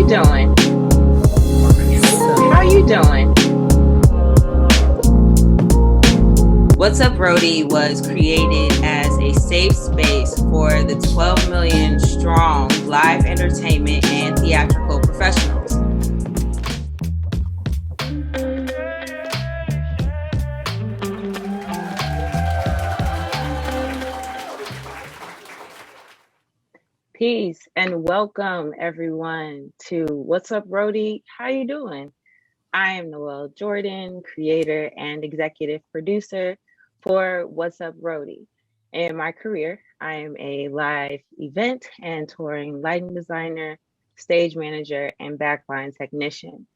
you doing? How you doing? What's Up Rody was created as a safe space for the 12 million strong live entertainment and theatrical professionals. Peace and welcome everyone to What's Up Rody? How you doing? I am Noelle Jordan, creator and executive producer for What's Up Rody. In my career, I am a live event and touring lighting designer, stage manager, and backline technician.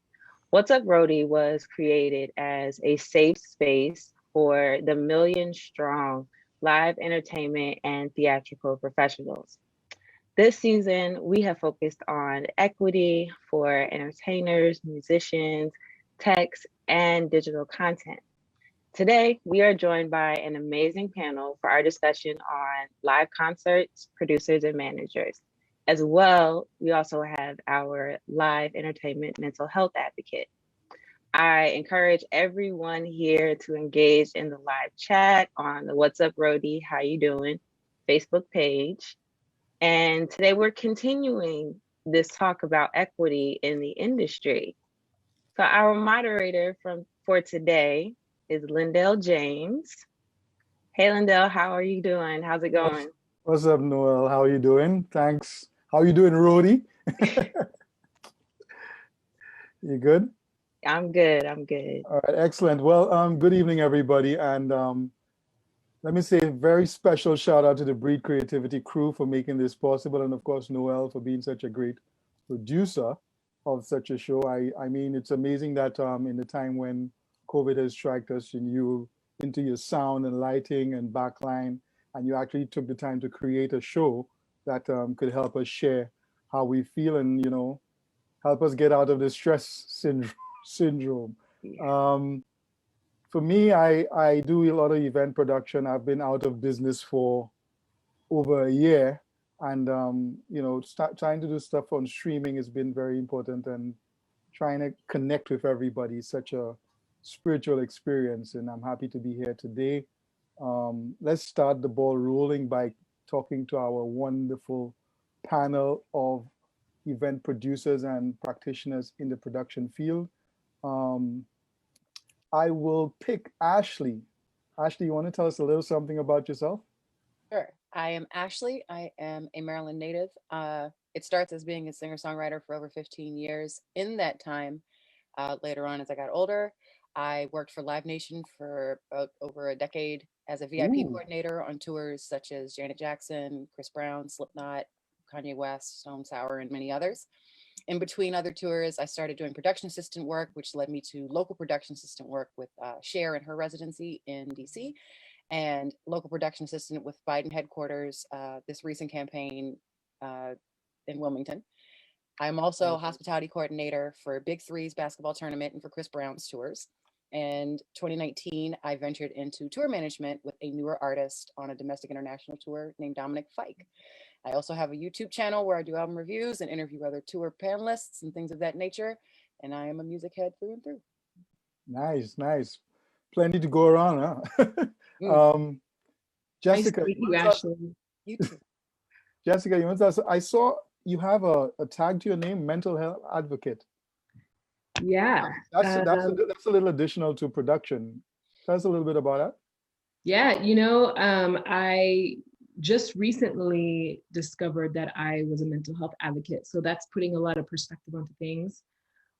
What's Up Rody was created as a safe space for the million strong live entertainment and theatrical professionals. This season, we have focused on equity for entertainers, musicians, techs, and digital content. Today, we are joined by an amazing panel for our discussion on live concerts, producers, and managers. As well, we also have our live entertainment mental health advocate. I encourage everyone here to engage in the live chat on the What's Up Rody, How You Doing Facebook page. And today we're continuing this talk about equity in the industry. So our moderator for today is Lyndale James. Hey, Lyndale, how are you doing? How's it going? What's up, Noelle? How are you doing? Thanks. How are you doing, Rody? You good? I'm good. All right, excellent. Well, good evening, everybody. And let me say a very special shout out to the Breed Creativity crew for making this possible. And of course, Noelle for being such a great producer of such a show. I mean, it's amazing that in the time when COVID has struck us and you into your sound and lighting and backline, and you actually took the time to create a show that could help us share how we feel and, you know, help us get out of the stress syndrome. Yeah. For me, I do a lot of event production. I've been out of business for over a year, and you know, trying to do stuff on streaming has been very important, and trying to connect with everybody is such a spiritual experience, and I'm happy to be here today. Let's start the ball rolling by talking to our wonderful panel of event producers and practitioners in the production field. I will pick Ashley. Ashley, you want to tell us a little something about yourself? Sure. I am Ashley. I am a Maryland native. It starts as being a singer-songwriter for over 15 years. In that time, later on as I got older, I worked for Live Nation for over a decade as a VIP coordinator on tours such as Janet Jackson, Chris Brown, Slipknot, Kanye West, Stone Sour, and many others. In between other tours, I started doing production assistant work, which led me to local production assistant work with Cher and her residency in DC, and local production assistant with Biden headquarters, this recent campaign in Wilmington. I'm also hospitality coordinator for Big Three's basketball tournament and for Chris Brown's tours. And 2019, I ventured into tour management with a newer artist on a domestic international tour named Dominic Fike. I also have a YouTube channel where I do album reviews and interview other tour panelists and things of that nature. And I am a music head through and through. Nice, nice. Plenty to go around, huh? Jessica, nice to meet you, Ashley. You too. Jessica, you want to tell us, I saw you have a tag to your name, mental health advocate. Yeah. That's a little additional to production. Tell us a little bit about that. Yeah, you know, I just recently discovered that I was a mental health advocate. So that's putting a lot of perspective onto things.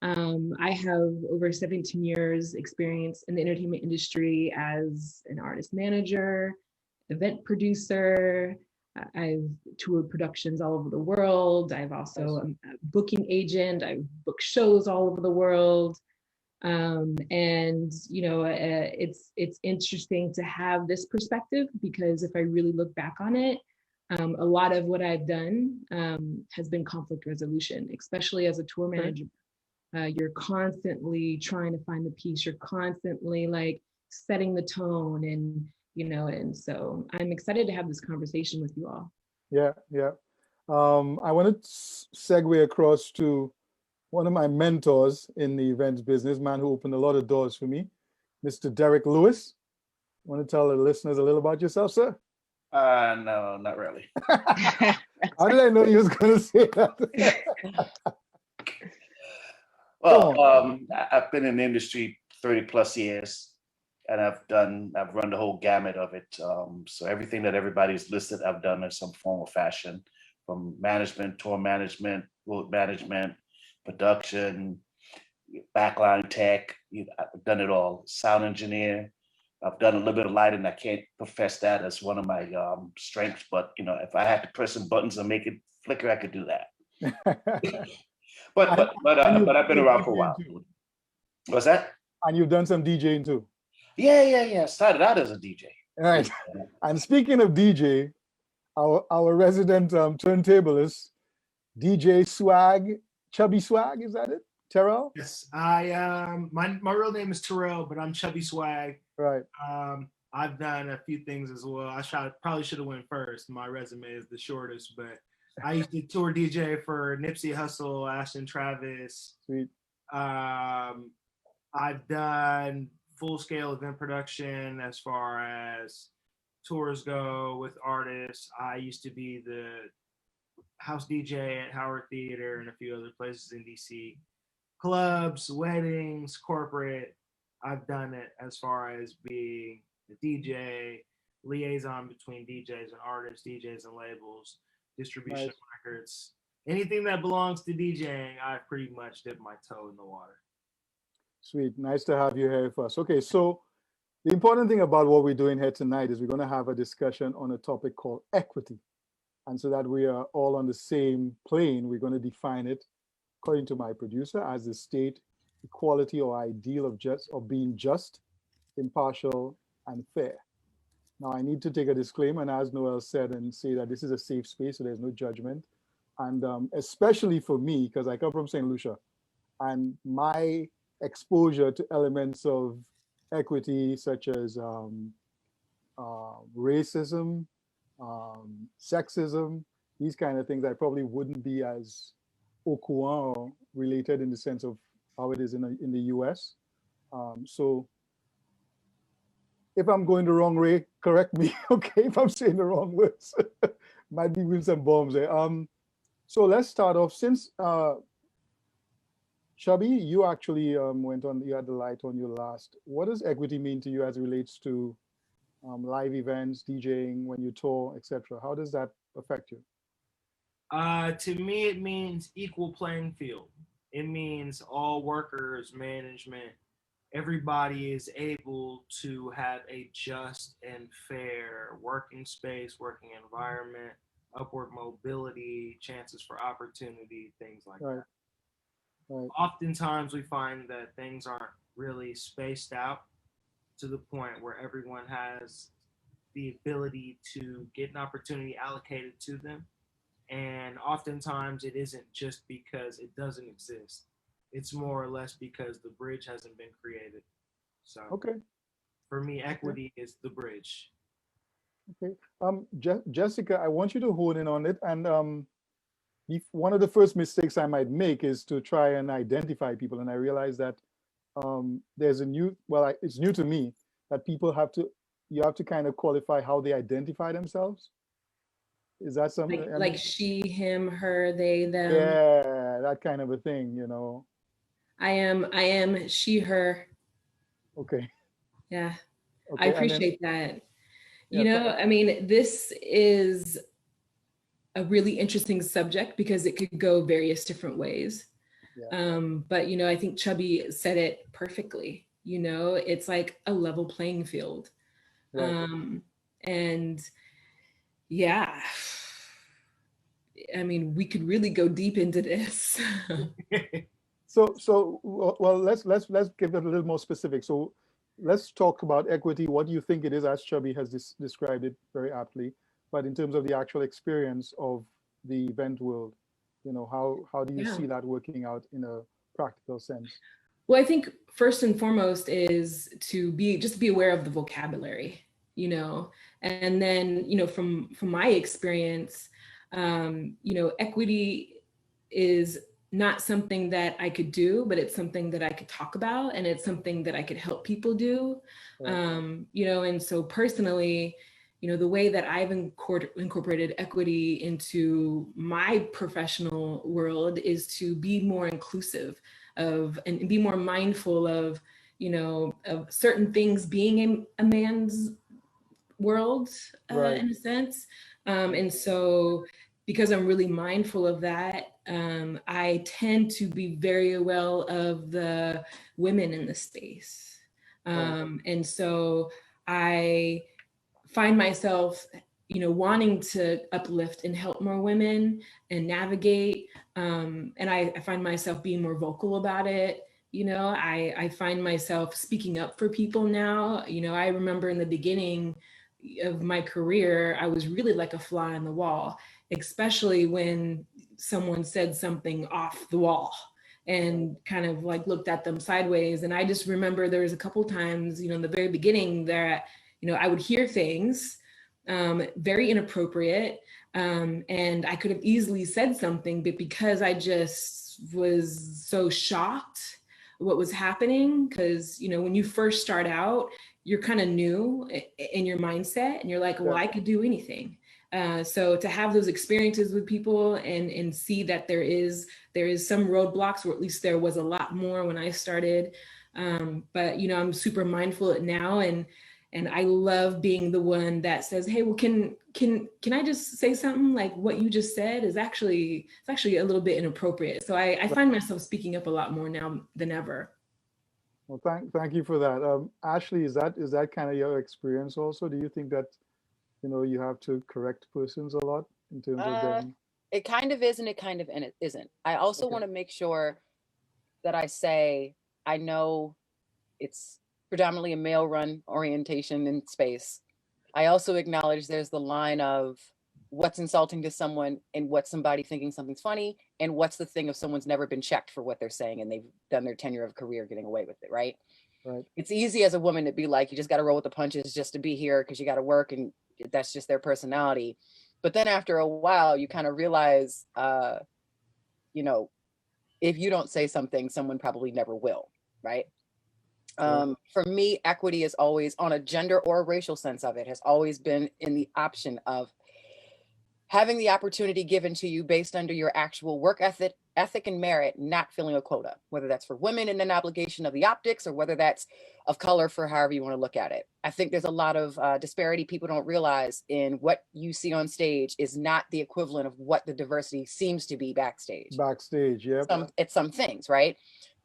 I have over 17 years experience in the entertainment industry as an artist manager, event producer. I've toured productions all over the world. I've also a booking agent. I've booked shows all over the world. And you know, it's interesting to have this perspective, because if I really look back on it, a lot of what I've done has been conflict resolution, especially as a tour manager. You're constantly trying to find the peace. You're constantly like setting the tone, and you know, and so I'm excited to have this conversation with you all. Yeah, yeah. I want to segue across to one of my mentors in the events business, man who opened a lot of doors for me, Mr. Derek Lewis. Want to tell the listeners a little about yourself, sir? No, not really. How did I know you was going to say that? Well, I've been in the industry 30 plus years, and I've run the whole gamut of it. So everything that everybody's listed, I've done in some form or fashion, from management, tour management, road management, production, backline tech. I've done it all. Sound engineer. I've done a little bit of lighting. I can't profess that as one of my strengths, but if I had to press some buttons and make it flicker, I could do that. But I've been around for a while. Too. What's that? And you've done some DJing too. Yeah. Started out as a DJ. All right. And speaking of DJ, our resident turntablist, DJ Swag, Chubby Swag, is that it? Terrell? Yes, my real name is Terrell, but I'm Chubby Swag. Right. I've done a few things as well. Probably should have went first. My resume is the shortest, but I used to tour DJ for Nipsey Hussle, Ashton Travis. Sweet. I've done full-scale event production as far as tours go with artists. I used to be the house DJ at Howard Theater and a few other places in DC. Clubs, weddings, corporate. I've done it as far as being the DJ, liaison between DJs and artists, DJs and labels, distribution of records. Anything that belongs to DJing, I've pretty much dipped my toe in the water. Sweet. Nice to have you here for us. Okay, so the important thing about what we're doing here tonight is we're going to have a discussion on a topic called equity. And so that we are all on the same plane, we're going to define it, according to my producer, as the state equality or ideal of being just, impartial, and fair. Now, I need to take a disclaimer, and as Noelle said, and say that this is a safe space, so there's no judgment. And especially for me, because I come from St. Lucia, and my exposure to elements of equity, such as racism, sexism, these kind of things, I probably wouldn't be as au courant or related in the sense of how it is in the US. So if I'm going the wrong way, correct me, okay, if I'm saying the wrong words. Might be with some bombs there. So let's start off. Since Chubby, you actually went on, you had the light on your last. What does equity mean to you as it relates to live events, DJing, when you tour, etc.? How does that affect you? To me, it means equal playing field. It means all workers, management, everybody is able to have a just and fair working space, working environment, upward mobility, chances for opportunity, things like that. Right. Oftentimes we find that things aren't really spaced out to the point where everyone has the ability to get an opportunity allocated to them. And oftentimes it isn't just because it doesn't exist. It's more or less because the bridge hasn't been created. So for me, equity is the bridge. Okay. Jessica, I want you to hone in on it. And one of the first mistakes I might make is to try and identify people. And I realize that there's a new, well, it's new to me that people you have to kind of qualify how they identify themselves. Is that something? Like she, him, her, they, them. Yeah, that kind of a thing, you know. I am, she, her. Okay. Yeah, okay, I appreciate that. You know, I mean, this is a really interesting subject because it could go various different ways. Yeah. But, you know, I think Chubby said it perfectly. You know, it's like a level playing field. Right. And yeah, I mean, we could really go deep into this. So well, let's give it a little more specific. So let's talk about equity. What do you think it is, as Chubby has described it very aptly, but in terms of the actual experience of the event world, you know, how do you see that working out in a practical sense? Well, I think first and foremost is to be aware of the vocabulary, you know, and then, you know, from my experience, you know, equity is not something that I could do, but it's something that I could talk about, and it's something that I could help people do. You know, and so personally, you know, the way that I've incorporated equity into my professional world is to be more inclusive of, and be more mindful of, you know, of certain things being a man's world, in a sense. And so because I'm really mindful of that, I tend to be very well of the women in the space. And so I find myself, you know, wanting to uplift and help more women and navigate. And I find myself being more vocal about it. You know, I find myself speaking up for people now. You know, I remember in the beginning of my career, I was really like a fly on the wall, especially when someone said something off the wall and kind of like looked at them sideways. And I just remember there was a couple times, you know, in the very beginning that, you know, I would hear things very inappropriate, and I could have easily said something, but because I just was so shocked what was happening, because, you know, when you first start out, you're kind of new in your mindset and you're like, well, I could do anything. So to have those experiences with people and see that there is some roadblocks, or at least there was a lot more when I started. But, you know, I'm super mindful now, and I love being the one that says, hey, well, can I just say something? Like what you just said is actually a little bit inappropriate. So I find myself speaking up a lot more now than ever. Well, thank you for that. Ashley, is that kind of your experience also? Do you think that, you know, you have to correct persons a lot in terms of them? It kind of is, and it kind of and it isn't. I also want to make sure that I say, I know it's predominantly a male run orientation in space. I also acknowledge there's the line of what's insulting to someone and what's somebody thinking something's funny, and what's the thing if someone's never been checked for what they're saying and they've done their tenure of career getting away with it, right? Right. It's easy as a woman to be like, you just got to roll with the punches just to be here because you got to work, and that's just their personality. But then after a while, you kind of realize, you know, if you don't say something, someone probably never will, right? For me, equity is always, on a gender or racial sense of it, has always been in the option of having the opportunity given to you based under your actual work ethic and merit, not filling a quota, whether that's for women in an obligation of the optics, or whether that's of color, for however you want to look at it. I think there's a lot of disparity people don't realize in what you see on stage is not the equivalent of what the diversity seems to be backstage. Backstage, yeah. It's some things, right?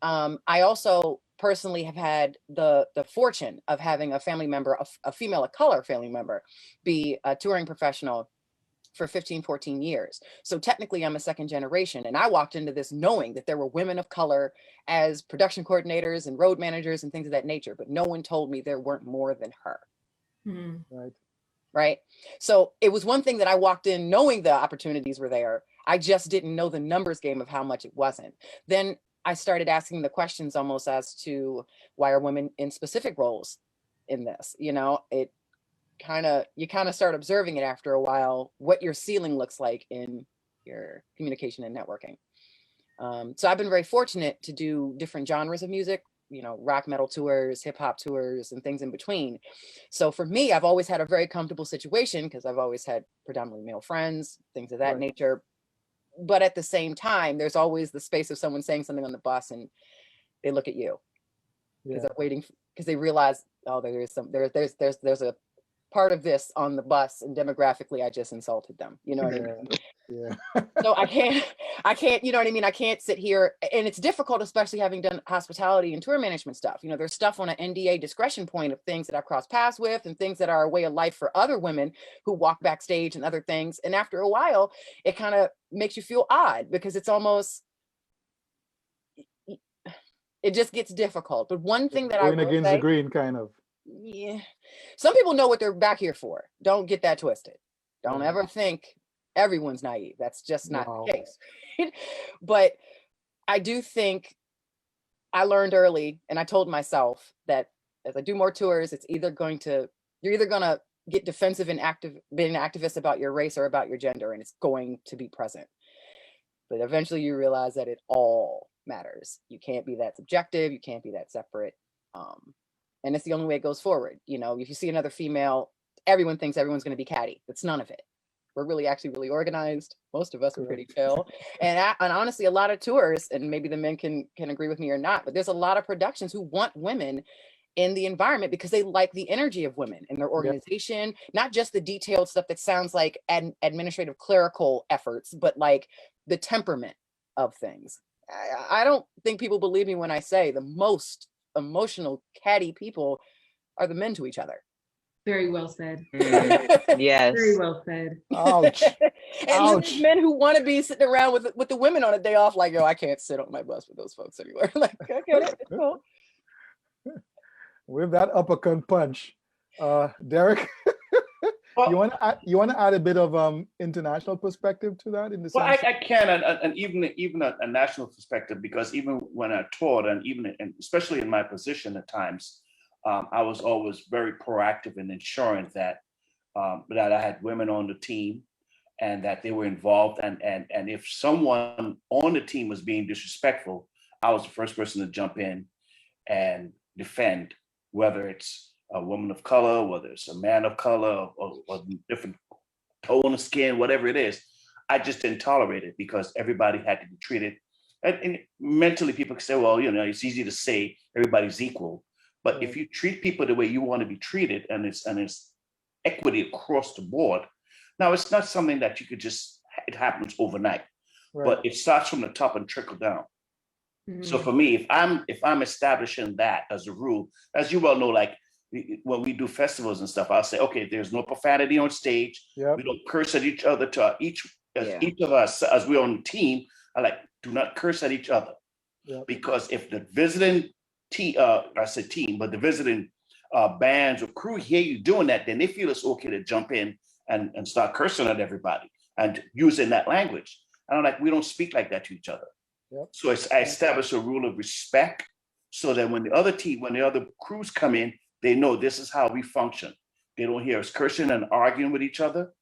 I also personally have had the fortune of having a family member, a female of color family member, be a touring professional for 15, 14 years. So technically I'm a second generation, and I walked into this knowing that there were women of color as production coordinators and road managers and things of that nature, but no one told me there weren't more than her. Right. So it was one thing that I walked in knowing the opportunities were there. I just didn't know the numbers game of how much it wasn't. Then I started asking the questions almost as to why are women in specific roles in this? You know, you kind of start observing it after a while, what your ceiling looks like in your communication and networking. So I've been very fortunate to do different genres of music, you know, rock, metal tours, hip hop tours, and things in between. So for me, I've always had a very comfortable situation because I've always had predominantly male friends, things of that nature. But at the same time, there's always the space of someone saying something on the bus and they look at you because they're waiting, because they realize, oh, there's a part of this on the bus, and demographically I just insulted them, you know what I mean? So I can't, you know what I mean? I can't sit here, and it's difficult, especially having done hospitality and tour management stuff. You know, there's stuff on an NDA discretion point of things that I've crossed paths with and things that are a way of life for other women who walk backstage and other things. And after a while, it kind of makes you feel odd because it's almost, it just gets difficult. But one thing that going against the grain, kind of. Yeah. Some people know what they're back here for. Don't get that twisted. Don't ever think everyone's naive. That's just not the case. But I do think I learned early, and I told myself that as I do more tours, you're either going to get defensive and being an activist about your race or about your gender, and it's going to be present. But eventually you realize that it all matters. You can't be that subjective. You can't be that separate. And it's the only way it goes forward. You know, if you see another female, everyone thinks everyone's going to be catty. It's none of it. We're really really organized. Most of us are pretty chill. And honestly, a lot of tours, and maybe the men can agree with me or not, but there's a lot of productions who want women in the environment because they like the energy of women in their organization, not just the detailed stuff that sounds like administrative clerical efforts, but like the temperament of things. I don't think people believe me when I say the most emotional, catty people are the men to each other. Very well said. Yes. Very well said. Ouch. And there's men who want to be sitting around with the women on a day off, like, yo, I can't sit on my bus with those folks anymore. Like, I get it. It's cool. With that uppercut punch, Derek, you want to add a bit of international perspective to that in the sense? I can, and even a national perspective, because even when I taught, and especially in my position at times, I was always very proactive in ensuring that that I had women on the team and that they were involved. And if someone on the team was being disrespectful, I was the first person to jump in and defend, whether it's a woman of color, whether it's a man of color, or different tone of skin, whatever it is. I just didn't tolerate it because everybody had to be treated. And mentally, people can say, well, you know, it's easy to say everybody's equal. But if you treat people the way you want to be treated, and it's equity across the board, now it's not something that you could just, it happens overnight, but it starts from the top and trickle down. So for me, if I'm establishing that as a rule, as you well know, like when we do festivals and stuff, I'll say, okay, there's no profanity on stage. We don't curse at each other. Each of us, as we're on the team, I like, do not curse at each other, because if the visiting the visiting bands or crew hear you doing that, then they feel it's okay to jump in and start cursing at everybody and using that language. And I'm like, we don't speak like that to each other. So I established a rule of respect, so that when the other crews come in, they know this is how we function. They don't hear us cursing and arguing with each other,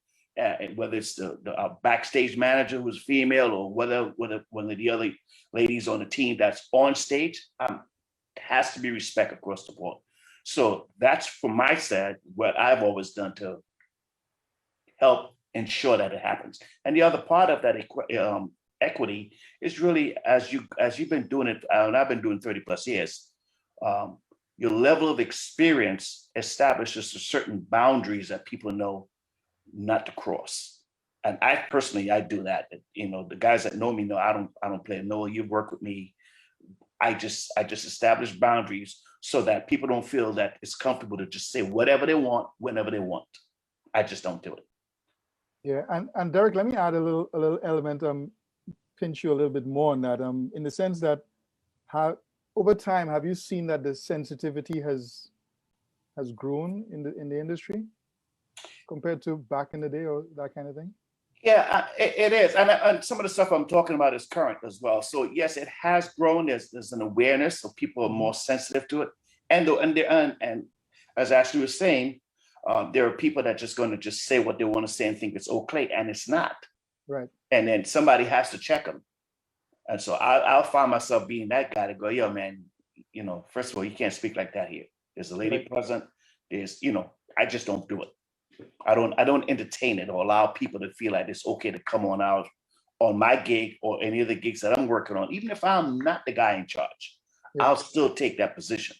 whether it's the backstage manager who's female, or whether one of the other ladies on the team that's on stage. It has to be respect across the board. So that's, from my side, what I've always done to help ensure that it happens. And the other part of that equity is really, as you've been doing it, and I've been doing 30 plus years, your level of experience establishes certain boundaries that people know not to cross. And I personally do that. You know, the guys that know me know I don't play. No, you've worked with me. I just establish boundaries so that people don't feel that it's comfortable to just say whatever they want, whenever they want. I just don't do it. Yeah, and Derek, let me add a little element, pinch you a little bit more on that, in the sense that over time, have you seen that the sensitivity has grown in the industry compared to back in the day, or that kind of thing? Yeah, it is. And some of the stuff I'm talking about is current as well. So yes, it has grown. There's an awareness, so people are more sensitive to it. And as Ashley was saying, there are people that just going to just say what they want to say and think it's okay, and it's not. Right. And then somebody has to check them. And so I'll find myself being that guy to go, yo, man, you know, first of all, you can't speak like that here. There's a lady present. There's, you know, I just don't do it. I don't entertain it or allow people to feel like it's okay to come on out on my gig or any of the gigs that I'm working on, even if I'm not the guy in charge. I'll still take that position.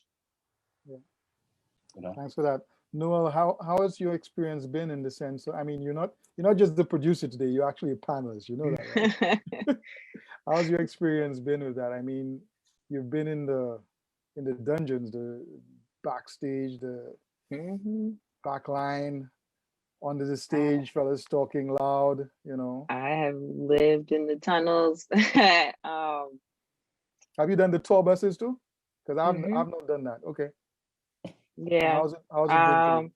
Yeah. You know? Thanks for that. Noelle, how has your experience been in the sense? I mean, you're not just the producer today, you're actually a panelist, you know that, right? How's your experience been with that? I mean, you've been in the dungeons, the backstage, the backline, onto the stage, fellas talking loud, you know. I have lived in the tunnels. Have you done the tour buses too? Because I've not done that. Okay. Yeah. How's it been for you?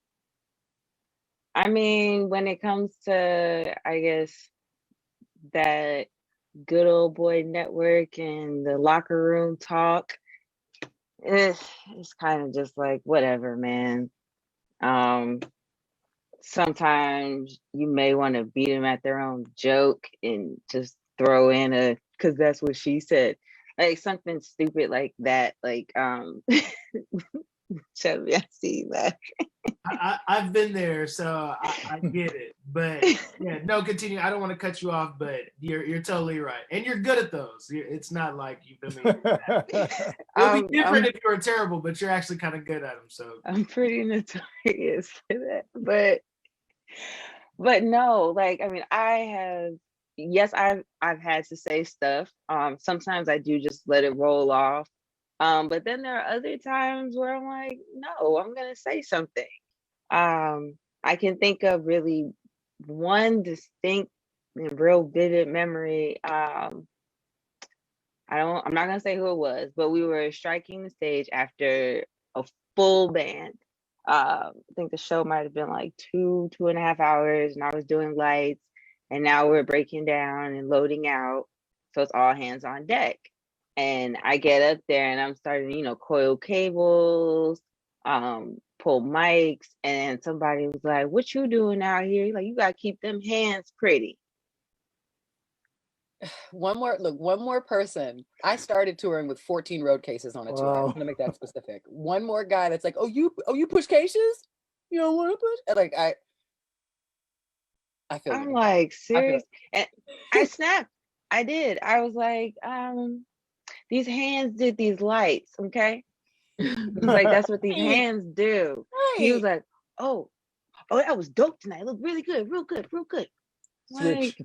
I mean, when it comes to, I guess, that good old boy network and the locker room talk, it's kind of just like, whatever, man. Sometimes you may want to beat them at their own joke and just throw in because that's what she said, like something stupid like that, like Shelby, I see that. I've been there, so I get it. But yeah, no, continue. I don't want to cut you off, but you're totally right, and you're good at those. It's not like you've been. It would be different if you were terrible, but you're actually kind of good at them. So I'm pretty notorious for that, but no, like I mean, I've had to say stuff. Sometimes I do just let it roll off. But then there are other times where I'm like, no, I'm gonna say something. I can think of really one distinct and real vivid memory. I'm not gonna say who it was, but we were striking the stage after a full band. I think the show might have been like 2.5 hours, and I was doing lights, and now we're breaking down and loading out. So it's all hands on deck. And I get up there and I'm starting, coil cables, pull mics, and somebody was like, "What you doing out here?" Like, you gotta keep them hands pretty. One more person. I started touring with 14 road cases on a tour. I'm gonna make that specific. One more guy that's like, oh, you push cases? You don't want to push? And like I feel I'm you. like, serious? And I snapped. I did. I was like, these hands did these lights, okay? Like, that's what these hands do. Right. He was like, oh, that was dope tonight. It looked really good, real good, real good. Like,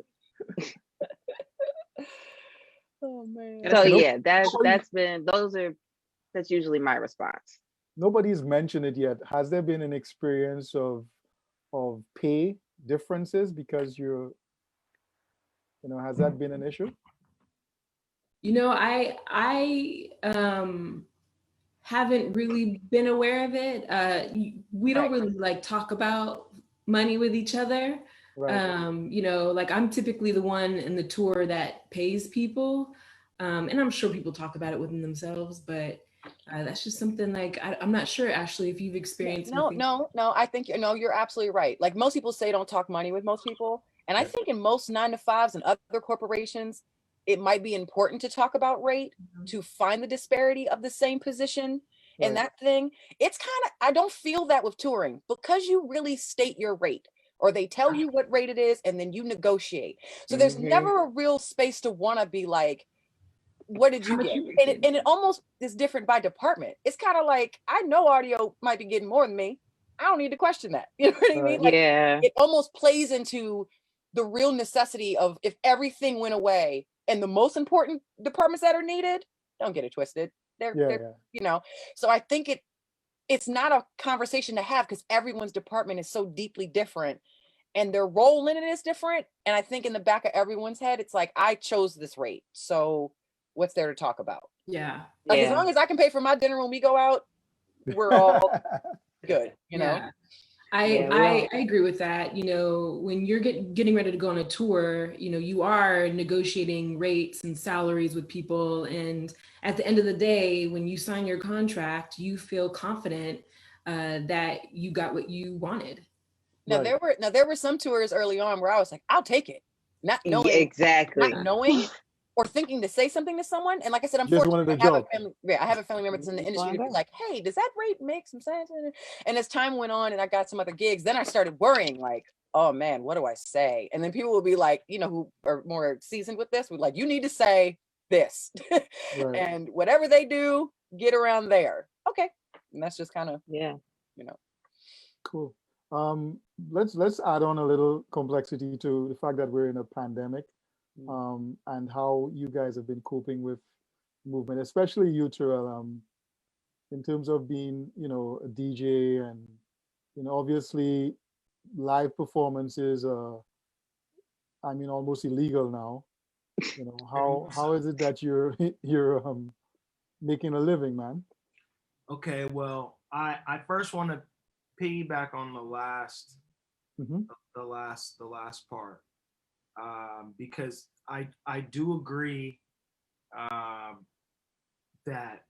oh man. So yeah, that's usually my response. Nobody's mentioned it yet. Has there been an experience of pay differences because has that been an issue? I haven't really been aware of it. We don't really like talk about money with each other. Right. Like I'm typically the one in the tour that pays people. And I'm sure people talk about it within themselves, but that's just something like, I'm not sure, Ashley, if you've experienced. No, I think you're absolutely right. Like most people say, don't talk money with most people. And I think in most 9-to-5s and other corporations, it might be important to talk about rate to find the disparity of the same position and that thing. It's kind of, I don't feel that with touring because you really state your rate or they tell you what rate it is and then you negotiate. So there's never a real space to want to be like, what did you get? And it almost is different by department. It's kind of like, I know audio might be getting more than me. I don't need to question that. You know what I mean? Like, it almost plays into the real necessity of if everything went away and the most important departments that are needed, don't get it twisted. They're so I think it's not a conversation to have because everyone's department is so deeply different and their role in it is different. And I think in the back of everyone's head, it's like, I chose this rate. So what's there to talk about? Yeah. Like as long as I can pay for my dinner when we go out, we're all good, Yeah. I agree with that. When you're getting ready to go on a tour, you are negotiating rates and salaries with people. And at the end of the day, when you sign your contract, you feel confident that you got what you wanted. Now there were some tours early on where I was like, I'll take it. Not knowing not knowing or thinking to say something to someone. And like I said, I'm fortunate I have a family member that's in the industry to be like, hey, does that rate make some sense? And as time went on and I got some other gigs, then I started worrying like, oh man, what do I say? And then people will be like, who are more seasoned with this, would like, you need to say this. And whatever they do, get around there. Okay. And that's just kind of, Cool. Let's add on a little complexity to the fact that we're in a pandemic. And how you guys have been coping with movement, especially you, Terrell, in terms of being, a DJ and, obviously live performances are, almost illegal now. How is it that you're making a living, man? Okay, well, I first want to piggyback on the last part. Because I do agree that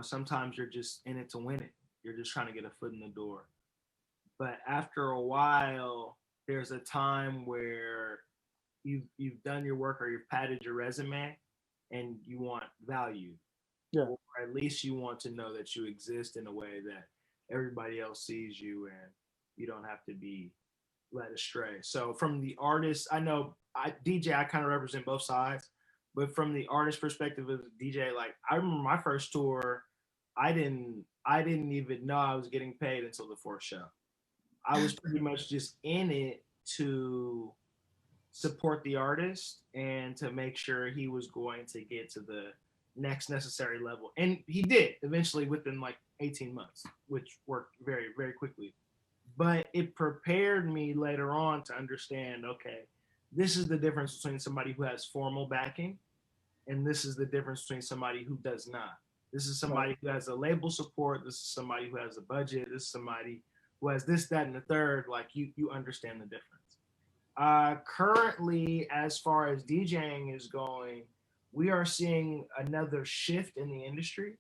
sometimes you're just in it to win it. You're just trying to get a foot in the door. But after a while, there's a time where you've done your work or you've padded your resume, and you want value. Yeah. Or at least you want to know that you exist in a way that everybody else sees you, and you don't have to be led astray. So from the artist, I know DJ, I kind of represent both sides, but from the artist perspective of DJ, like I remember my first tour, I didn't even know I was getting paid until the fourth show. I was pretty much just in it to support the artist and to make sure he was going to get to the next necessary level. And he did eventually within like 18 months, which worked very, very quickly. But it prepared me later on to understand, okay, this is the difference between somebody who has formal backing, and this is the difference between somebody who does not. This is somebody who has a label support. This is somebody who has a budget. This is somebody who has this, that, and the third. Like you understand the difference. Currently, as far as DJing is going, we are seeing another shift in the industry.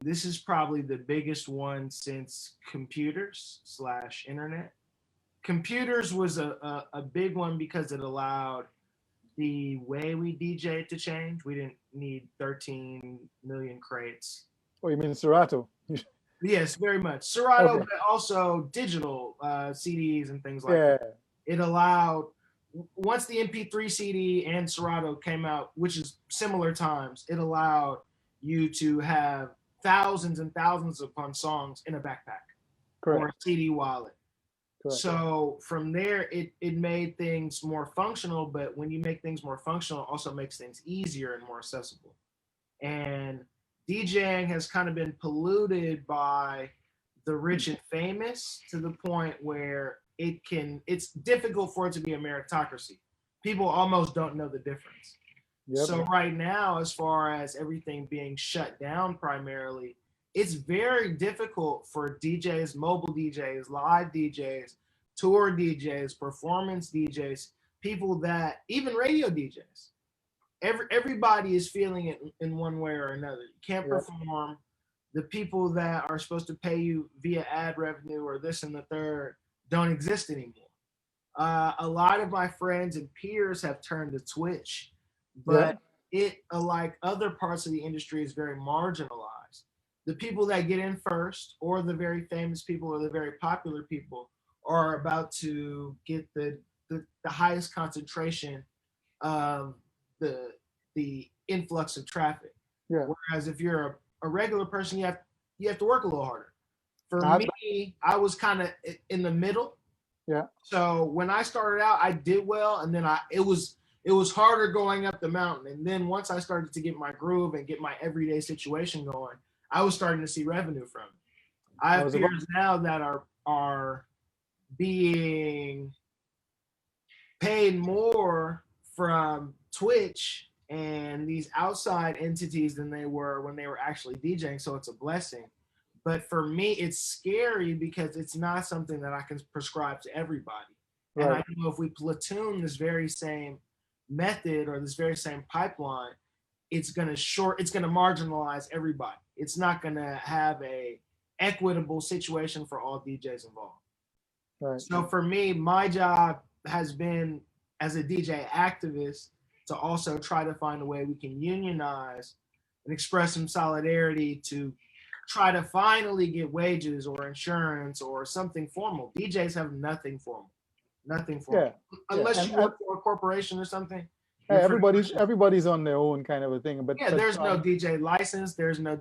This is probably the biggest one since computers/internet. Computers was a big one because it allowed the way we DJ to change. We didn't need 13 million crates. Oh, you mean Serato? Yes, very much. Serato, Okay. but also digital CDs and things like that. It allowed, once the MP3 CD and Serato came out, which is similar times, it allowed you to have thousands and thousands upon songs in a backpack. Correct. Or a CD wallet. Correct. So from there, it made things more functional, but when you make things more functional, it also makes things easier and more accessible. And DJing has kind of been polluted by the rich and famous to the point where it's difficult for it to be a meritocracy. People almost don't know the difference. Yep. So right now, as far as everything being shut down primarily, it's very difficult for DJs, mobile DJs, live DJs, tour DJs, performance DJs, people that, even radio DJs. Everybody is feeling it in one way or another. You can't perform. The people that are supposed to pay you via ad revenue or this and the third don't exist anymore. A lot of my friends and peers have turned to Twitch, but it, like other parts of the industry, is very marginalized. The people that get in first, or the very famous people, or the very popular people, are about to get the highest concentration of the influx of traffic. Yeah. Whereas if you're a regular person, you have to work a little harder. For me, I was kind of in the middle. Yeah. So when I started out, I did well, and then it was harder going up the mountain. And then once I started to get my groove and get my everyday situation going, I was starting to see revenue from it. I have peers now that are being paid more from Twitch and these outside entities than they were when they were actually DJing. So it's a blessing. But for me, it's scary because it's not something that I can prescribe to everybody. Right. And I know if we platoon this very same method or this very same pipeline, it's going to marginalize everybody. It's not going to have a equitable situation for all DJs involved. Right. So for me, my job has been, as a DJ activist, to also try to find a way we can unionize and express some solidarity to try to finally get wages or insurance or something formal. DJs have nothing formal. Nothing formal. Yeah. Unless you work for a corporation or something. Hey, everybody's on their own kind of a thing. But there's no DJ license. There's no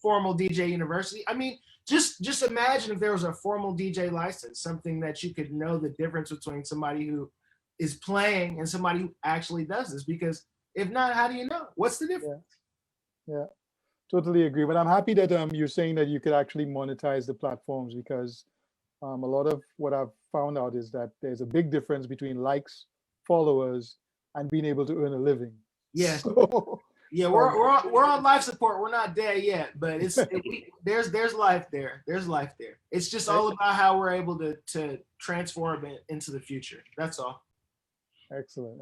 formal DJ university. I mean, just imagine if there was a formal DJ license, something that you could know the difference between somebody who is playing and somebody who actually does this. Because if not, how do you know? What's the difference? Yeah, totally agree. But I'm happy that you're saying that you could actually monetize the platforms, because a lot of what I've found out is that there's a big difference between likes, followers, and being able to earn a living. Yes. So, yeah, we're on life support. We're not there yet, but there's life there. There's life there. It's just all about how we're able to transform it into the future. That's all. Excellent.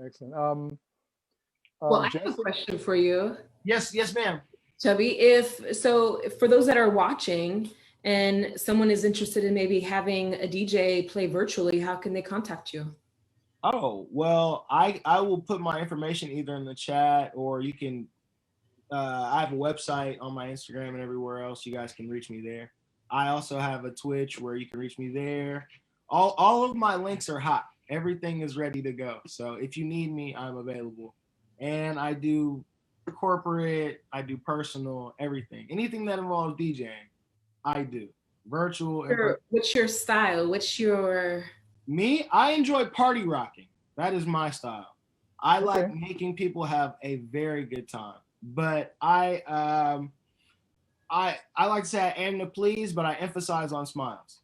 Well, I have a question for you. Yes, ma'am. Chubby, for those that are watching and someone is interested in maybe having a DJ play virtually, how can they contact you? Oh, well, I will put my information either in the chat, or you can, I have a website on my Instagram and everywhere else. You guys can reach me there. I also have a Twitch where you can reach me there. All of my links are hot. Everything is ready to go. So if you need me, I'm available. And I do corporate, I do personal, everything. Anything that involves DJing, I do. Virtual. What's your style? What's your... Me, I enjoy party rocking. That is my style. I like Okay. making people have a very good time. But I like to say I aim to please, but I emphasize on smiles.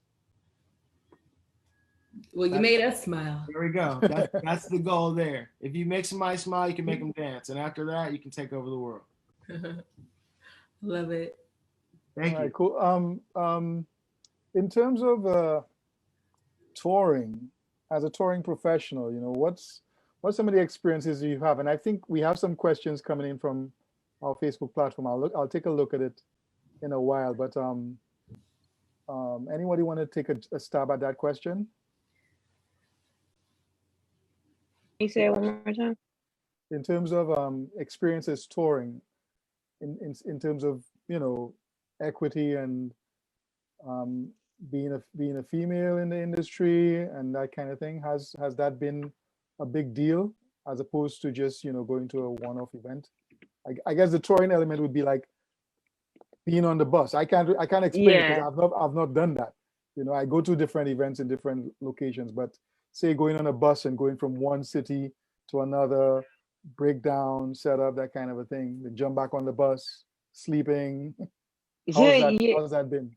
Well, you made us smile. There we go. That's the goal there. If you make somebody smile, you can make them dance. And after that, you can take over the world. Love it. Thank you. Cool. In terms of touring, as a touring professional, you know, what's some of the experiences you have? And I think we have some questions coming in from our Facebook platform. I'll take a look at it in a while, but anybody want to take a stab at that question? Can you say it one more time? In terms of experiences touring, in terms of, you know, equity and being a female in the industry and that kind of thing, has that been a big deal as opposed to just, you know, going to a one-off event? I guess the touring element would be like being on the bus. I can't explain it because I've not done that. You know, I go to different events in different locations, but say going on a bus and going from one city to another, breakdown, setup, that kind of a thing. Then jump back on the bus, sleeping. How's that been?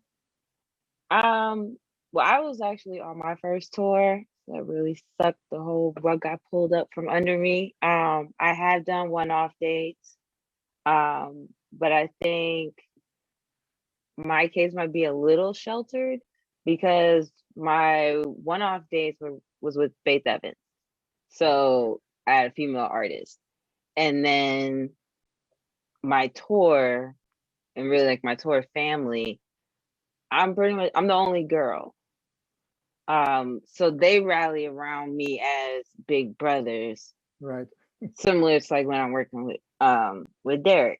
Well, I was actually on my first tour. That really sucked. The whole rug got pulled up from under me. I have done one-off dates. But I think my case might be a little sheltered because my one-off dates was with Faith Evans. So I had a female artist. And then my tour, and really like my tour family, I'm the only girl. So they rally around me as big brothers. Right. Similar to like when I'm working with Derek.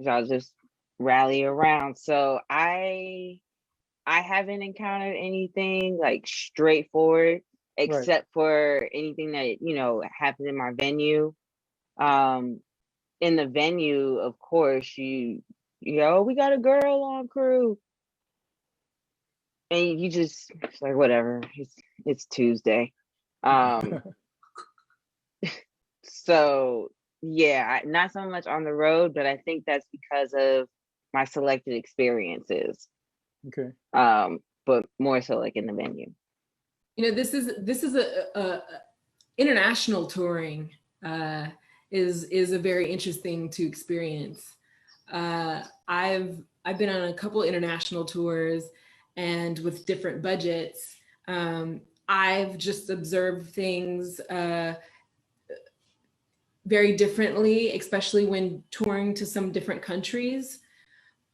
So I'll just rally around. So I haven't encountered anything like straightforward, except for anything that, you know, happened in my venue. In the venue, of course, you know, we got a girl on crew. And you just, it's like, whatever, it's Tuesday. So yeah, not so much on the road, but I think that's because of my selected experiences. Okay. But more so like in the venue. You know, this is a international touring is a very interesting to experience. I've been on a couple international tours, and with different budgets, I've just observed things very differently, especially when touring to some different countries.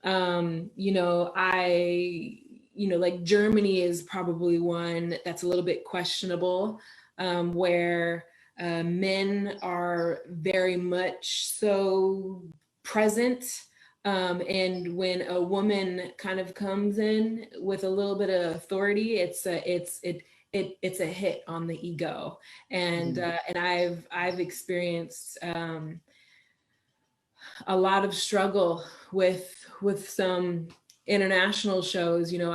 You know, like Germany is probably one that's a little bit questionable, where men are very much so present. And when a woman kind of comes in with a little bit of authority, it's a hit on the ego. And I've experienced a lot of struggle with some international shows. You know,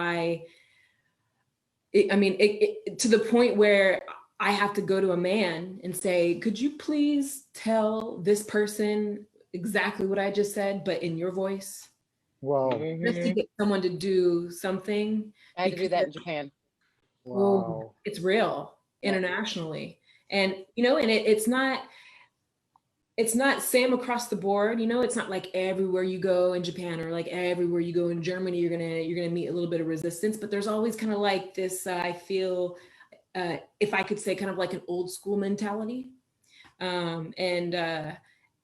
to the point where I have to go to a man and say, could you please tell this person exactly what I just said, but in your voice? Wow. Just to get someone to do something. I had to do that in Japan. Wow. It's real internationally. And, you know, and it's not same across the board. You know, it's not like everywhere you go in Japan or like everywhere you go in Germany, you're gonna meet a little bit of resistance, but there's always kind of like this, I feel, if I could say, kind of like an old school mentality.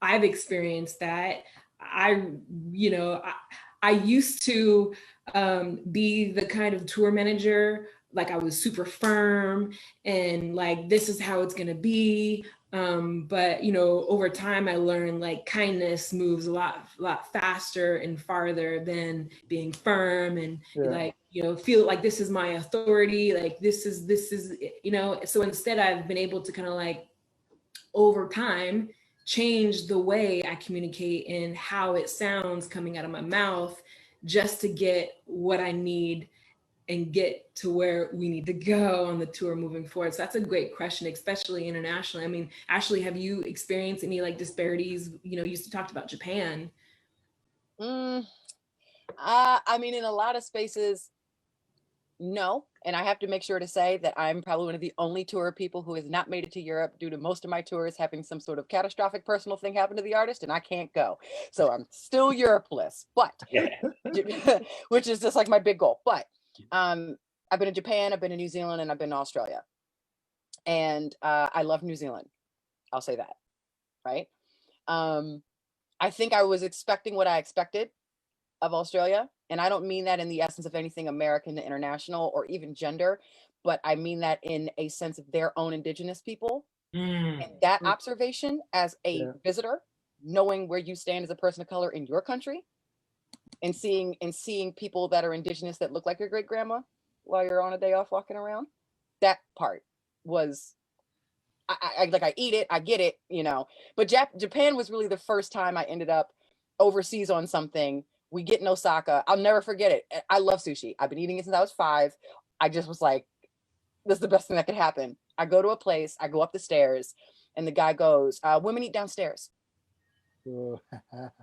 I've experienced that. I used to be the kind of tour manager like I was super firm and like, this is how it's gonna be. But you know, over time I learned like kindness moves a lot faster and farther than being firm and like, you know, feel like this is my authority, like this is, you know. So instead I've been able to kind of like over time change the way I communicate and how it sounds coming out of my mouth, just to get what I need and get to where we need to go on the tour moving forward. So that's a great question, especially internationally. I mean, Ashley, have you experienced any like disparities? You know, you talked about Japan. I mean, in a lot of spaces, no. And I have to make sure to say that I'm probably one of the only tour people who has not made it to Europe due to most of my tours having some sort of catastrophic personal thing happen to the artist, and I can't go. So I'm still Europe-less, but which is just like my big goal. But I've been in Japan, I've been in New Zealand, and I've been in Australia. And I love New Zealand. I'll say that, right? I think I was expecting what I expected of Australia. And I don't mean that in the essence of anything American to international or even gender, but I mean that in a sense of their own indigenous people. And that observation as a visitor, knowing where you stand as a person of color in your country, and seeing people that are indigenous that look like your great grandma while you're on a day off walking around, that part was, I eat it, I get it, you know. But Japan was really the first time I ended up overseas on something. We get in Osaka. I'll never forget it. I love sushi. I've been eating it since I was 5. I just was like, this is the best thing that could happen. I go to a place, I go up the stairs, and the guy goes, women eat downstairs. And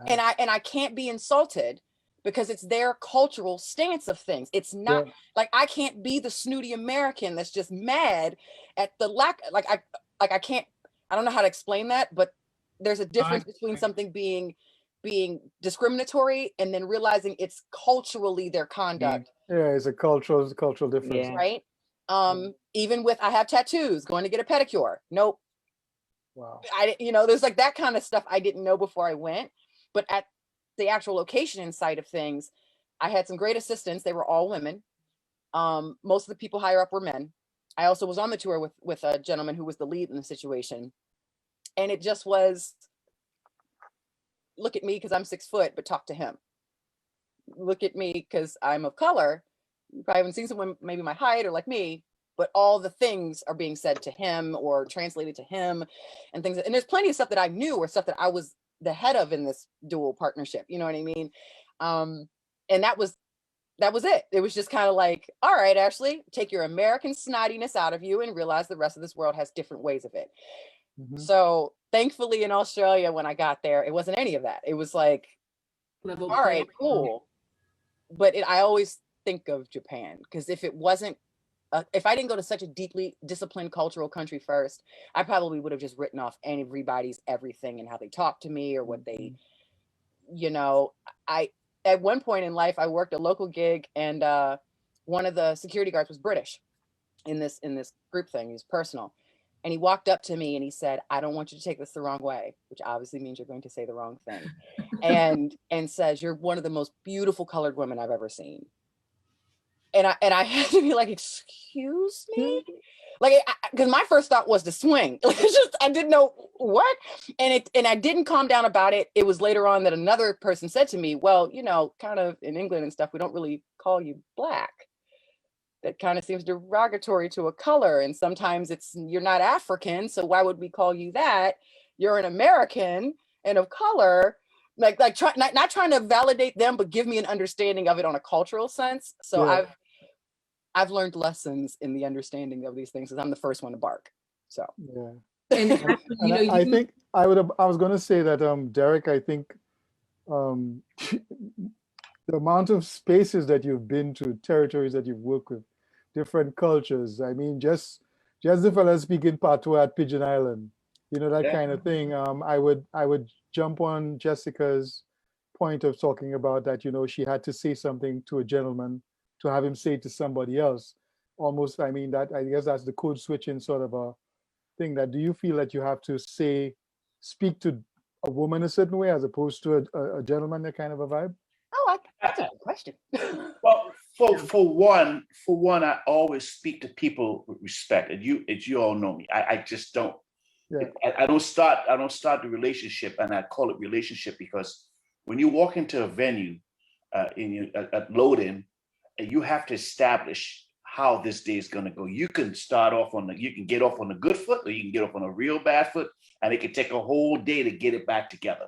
I can't be insulted because it's their cultural stance of things. It's not like I can't be the snooty American that's just mad at the lack, I can't, I don't know how to explain that, but there's a difference between something being discriminatory and then realizing it's culturally their conduct. Yeah, it's a cultural difference. Yeah. Right? Even with, I have tattoos, going to get a pedicure. Nope. Wow. You know, there's like that kind of stuff I didn't know before I went. But at the actual location inside of things, I had some great assistants. They were all women. Most of the people higher up were men. I also was on the tour with a gentleman who was the lead in the situation. And it just was, look at me because I'm 6 foot, but talk to him. Look at me because I'm of color. You probably haven't seen someone maybe my height or like me, but all the things are being said to him or translated to him and things. And there's plenty of stuff that I knew or stuff that I was the head of in this dual partnership. You know what I mean? And that was it. It was just kind of like, all right, Ashley, take your American snottiness out of you and realize the rest of this world has different ways of it. So thankfully in Australia, when I got there, it wasn't any of that. It was like, all right, cool. But I always think of Japan because if it wasn't, if I didn't go to such a deeply disciplined cultural country first, I probably would have just written off everybody's everything and how they talk to me or what they, you know. At one point in life, I worked a local gig and one of the security guards was British in this group thing. He was personal. And he walked up to me and he said, I don't want you to take this the wrong way, which obviously means you're going to say the wrong thing. and says, you're one of the most beautiful colored women I've ever seen. And I had to be like, excuse me? Like, because my first thought was to swing. It's just, I didn't know what. And I didn't calm down about it. It was later on that another person said to me, well, you know, kind of in England and stuff, we don't really call you black. That kind of seems derogatory to a color. And sometimes you're not African. So why would we call you that? You're an American and of color. Not trying to validate them, but give me an understanding of it on a cultural sense. So I've learned lessons in the understanding of these things because I'm the first one to bark. So and I think I was going to say that Derek, I think the amount of spaces that you've been to, territories that you've worked with, different cultures. I mean, just the fellas speaking patois at Pigeon Island, you know, that kind of thing. I would jump on Jessica's point of talking about that, you know, she had to say something to a gentleman to have him say it to somebody else. Almost, I mean, that I guess that's the code switching sort of a thing. That do you feel that you have to speak to a woman a certain way as opposed to a gentleman, that kind of a vibe? Oh, that's a good question. Well, For one, I always speak to people with respect, and you all know me. I just don't. Yeah. I don't start the relationship, and I call it relationship because when you walk into a venue, at load-in, you have to establish how this day is going to go. You can get off on a good foot, or you can get off on a real bad foot, and it can take a whole day to get it back together.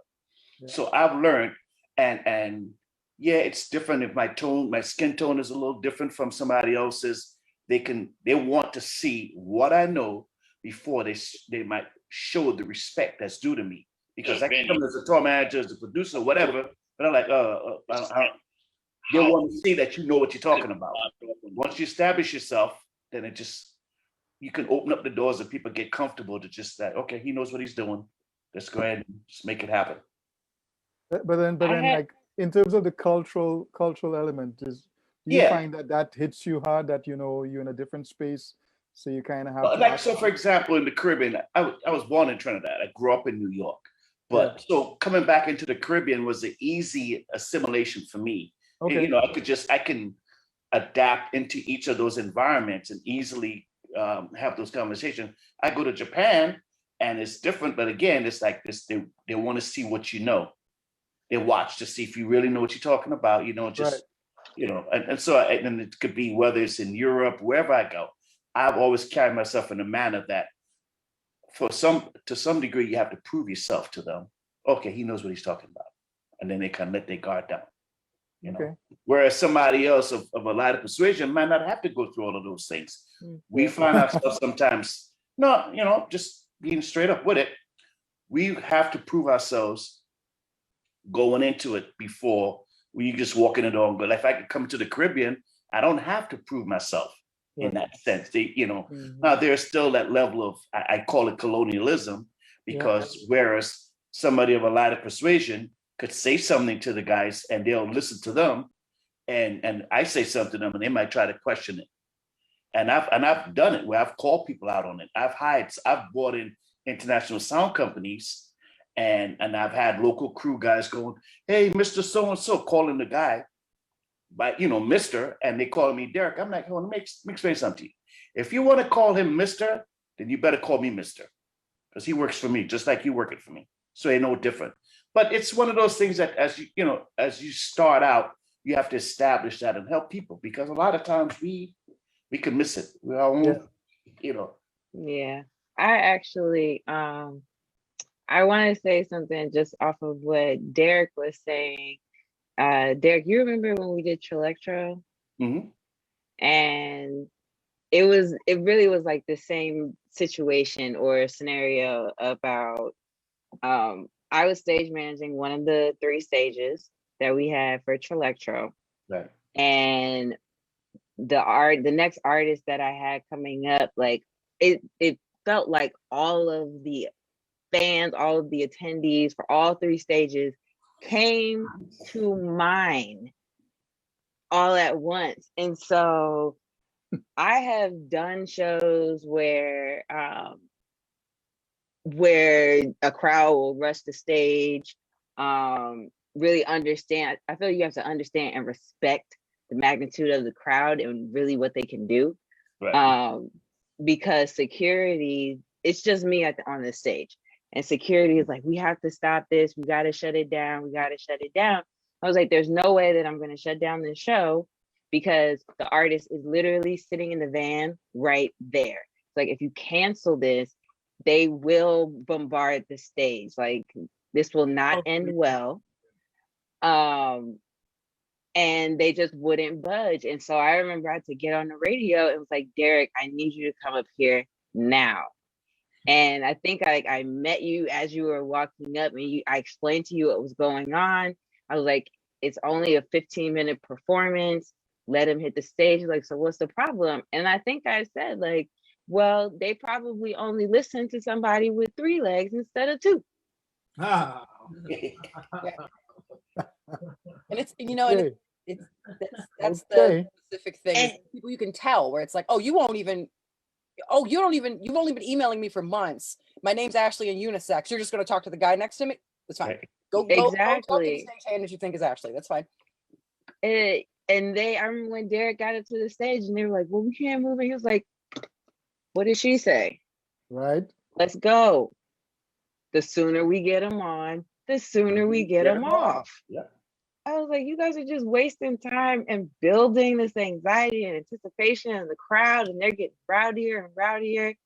Yeah. So I've learned, and yeah, it's different if my skin tone is a little different from somebody else's. They want to see what I know before they might show the respect that's due to me. Because I can come as a tour manager, as a producer, whatever, but I'm like, they want to see that you know what you're talking about. Once you establish yourself, then you can open up the doors and people get comfortable to just that, okay, he knows what he's doing. Let's go ahead and just make it happen. But then like in terms of the cultural element, do you find that hits you hard, that you're in a different space, so you kind of have to so for example, in the Caribbean, I was born in Trinidad. I grew up in New York. But so coming back into the Caribbean was an easy assimilation for me. Okay. And, I can adapt into each of those environments and easily have those conversations. I go to Japan and it's different, but again, it's like this, they want to see what you know. They watch to see if you really know what you're talking about, and so it could be whether it's in Europe, wherever I go, I've always carried myself in a manner that to some degree, you have to prove yourself to them. Okay, he knows what he's talking about. And then they kind of let their guard down. Okay. Whereas somebody else of a lighter persuasion might not have to go through all of those things. Mm-hmm. We find ourselves sometimes, just being straight up with it. We have to prove ourselves going into it before you just walk in the door and go. Like if I could come to the Caribbean, I don't have to prove myself in that sense. Now there's still that level of, I call it colonialism, because whereas somebody of a lighter persuasion could say something to the guys and they'll listen to them, and I say something to them and they might try to question it. And I've done it where I've called people out on it. I've brought in international sound companies and I've had local crew guys going, hey, Mr. So-and-so, calling the guy by, Mr. and they call me Derek. I'm like, let me explain something to you. If you want to call him Mr., then you better call me Mr. because he works for me, just like you working for me. So ain't no different. But it's one of those things that as you start out, you have to establish that and help people, because a lot of times we can miss it. We all, Yeah, I actually, I want to say something just off of what Derek was saying. Derek, you remember when we did Trilectro? Mm-hmm. And it really was like the same situation or scenario about, I was stage managing one of the 3 stages that we had for Trilectro. Right. And the next artist that I had coming up, like it felt like all of the fans, all of the attendees for all 3 stages came to mine all at once. And so I have done shows where a crowd will rush the stage, really understand. I feel like you have to understand and respect the magnitude of the crowd and really what they can do. Right. Because security, it's just me on the stage. And security is like, we have to stop this. We got to shut it down. We got to shut it down. I was like, there's no way that I'm going to shut down this show because the artist is literally sitting in the van right there. It's like, if you cancel this, they will bombard the stage. Like, this will not end well. And they just wouldn't budge. And so I remember I had to get on the radio. It was like, Derek, I need you to come up here now. And I think I met you as you were walking up, and I explained to you what was going on. I was like, it's only a 15-minute performance. Let him hit the stage. Like, so what's the problem? And I think I said, like, well, they probably only listen to somebody with 3 legs instead of 2. Ah. And it's, and that's the specific thing. And people you can tell where it's like, you've only been emailing me for months. My name's Ashley and unisex. You're just going to talk to the guy next to me? That's fine. Go talk to the stage hand that you think is Ashley. That's fine. And I remember when Derek got it to the stage and they were like, well, we can't move it. He was like, what did she say? Right. Let's go. The sooner we get them on, the sooner we get them off. Yeah. I was like, you guys are just wasting time and building this anxiety and anticipation in the crowd, and they're getting rowdier and rowdier.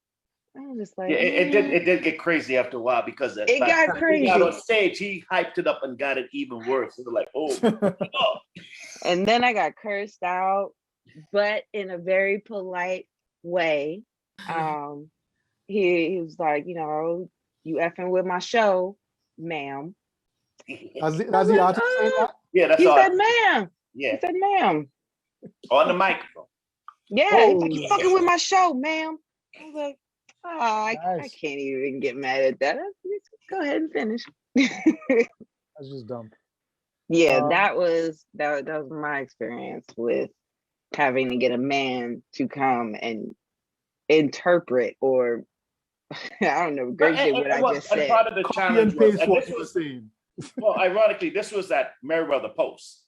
I was just like, yeah, it did get crazy after a while because it got crazy. He got on stage, he hyped it up and got it even worse. It was like, oh. And then I got cursed out, but in a very polite way. He was like, you know, you effing with my show, ma'am. Has the artist saying that? Yeah, that's he all. Said, ma'am. Yeah. He said, ma'am. On the microphone. Yeah, he's like, you fucking with my show, ma'am. I was like, oh, I can't even get mad at that. Go ahead and finish. That's just dumb. Yeah, that was my experience with having to get a man to come and interpret or I don't know, regurgitate what I just said. Part of the challenge was, what you were saying. Well, ironically, this was at Meriwether Post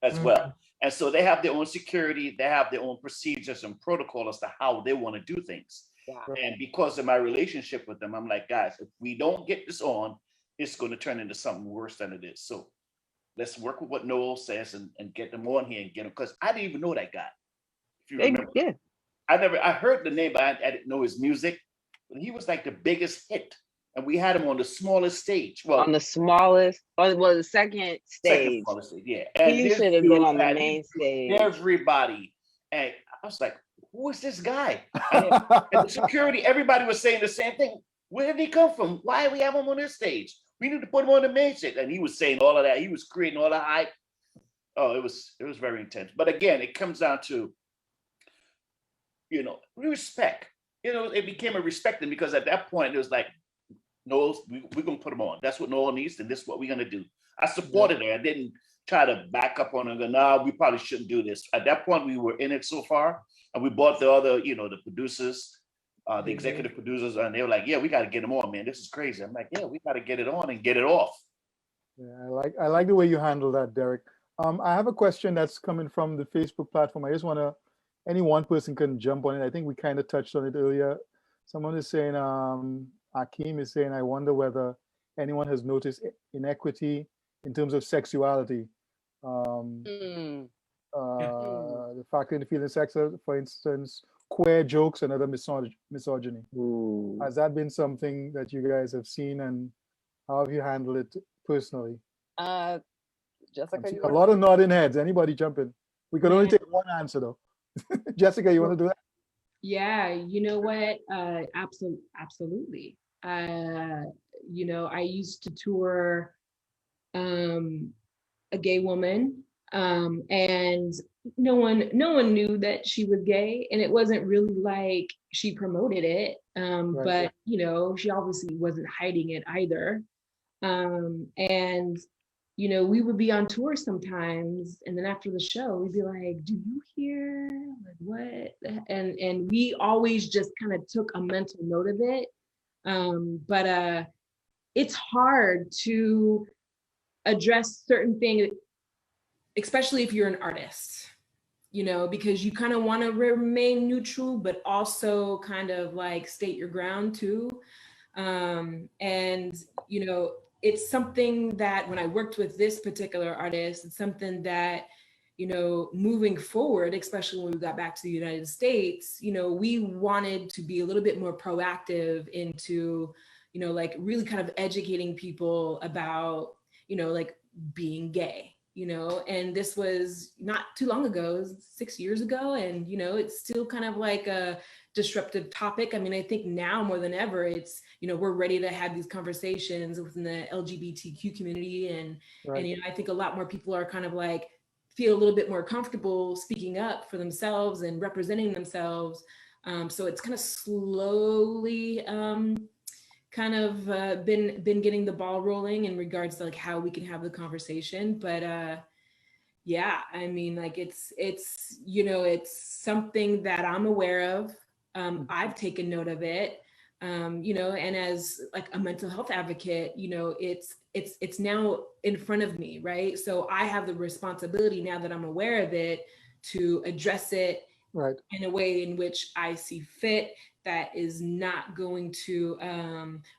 as well. And so they have their own security, they have their own procedures and protocol as to how they want to do things. Yeah. And because of my relationship with them, I'm like, guys, if we don't get this on, it's going to turn into something worse than it is. So let's work with what Noel says and get them on here and get them. Because I didn't even know that guy. If you remember. Yeah. I heard the name, but I didn't know his music. But he was like the biggest hit. And we had him on the smallest stage. Well, on the smallest, the second stage. Yeah. And he should have been on the main stage. Everybody. And I was like, who is this guy? And the security, everybody was saying the same thing. Where did he come from? Why do we have him on this stage? We need to put him on the main stage. And he was saying all of that. He was creating all the hype. Oh, it was very intense. But again, it comes down to, you know, respect. You know, it became a respecting because at that point it was like, Noel, we're gonna put him on. That's what Noel needs, and this is what we're gonna do. I supported her. I didn't try to back up on her and go, no, we probably shouldn't do this. At that point, we were in it so far, and we bought the other, you know, the producers, the executive producers, and they were like, yeah, we gotta get him on, man. This is crazy. I'm like, yeah, we gotta get it on and get it off. Yeah, I like the way you handle that, Derek. I have a question that's coming from the Facebook platform. I just wanna, any one person can jump on it. I think we kind of touched on it earlier. Someone is saying, Akeem is saying, I wonder whether anyone has noticed inequity in terms of sexuality. The fact in the field of sex, for instance, queer jokes and other misogyny. Has that been something that you guys have seen, and how have you handled it personally? Jessica, a lot of nodding heads. Anybody jump in? We could only take one answer though. Jessica, you want to do that? Yeah, you know what? Absolutely. You know, I used to tour a gay woman, and no one knew that she was gay, and it wasn't really like she promoted it, but you know, she obviously wasn't hiding it either. And you know, we would be on tour sometimes, and then after the show, we'd be like, "Do you hear? Like what?" And we always just kind of took a mental note of it. But it's hard to address certain things, especially if you're an artist, you know, because you kind of want to remain neutral, but also kind of like state your ground too. And, you know, it's something that when I worked with this particular artist, it's something that, you know, moving forward, especially when we got back to the United States, you know, we wanted to be a little bit more proactive into, you know, like really kind of educating people about, you know, like being gay, you know, and this was not too long ago, 6 years ago. And, you know, it's still kind of like a disruptive topic. I mean, I think now more than ever, it's, you know, we're ready to have these conversations within the LGBTQ community. And, you know, I think a lot more people are kind of like, feel a little bit more comfortable speaking up for themselves and representing themselves. So it's kind of slowly kind of been getting the ball rolling in regards to like how we can have the conversation. But yeah, I mean, like it's, you know, it's something that I'm aware of. I've taken note of it. You know, and as like a mental health advocate, you know, it's now in front of me, right? So I have the responsibility now that I'm aware of it to address it Right. in a way in which I see fit, that is not going to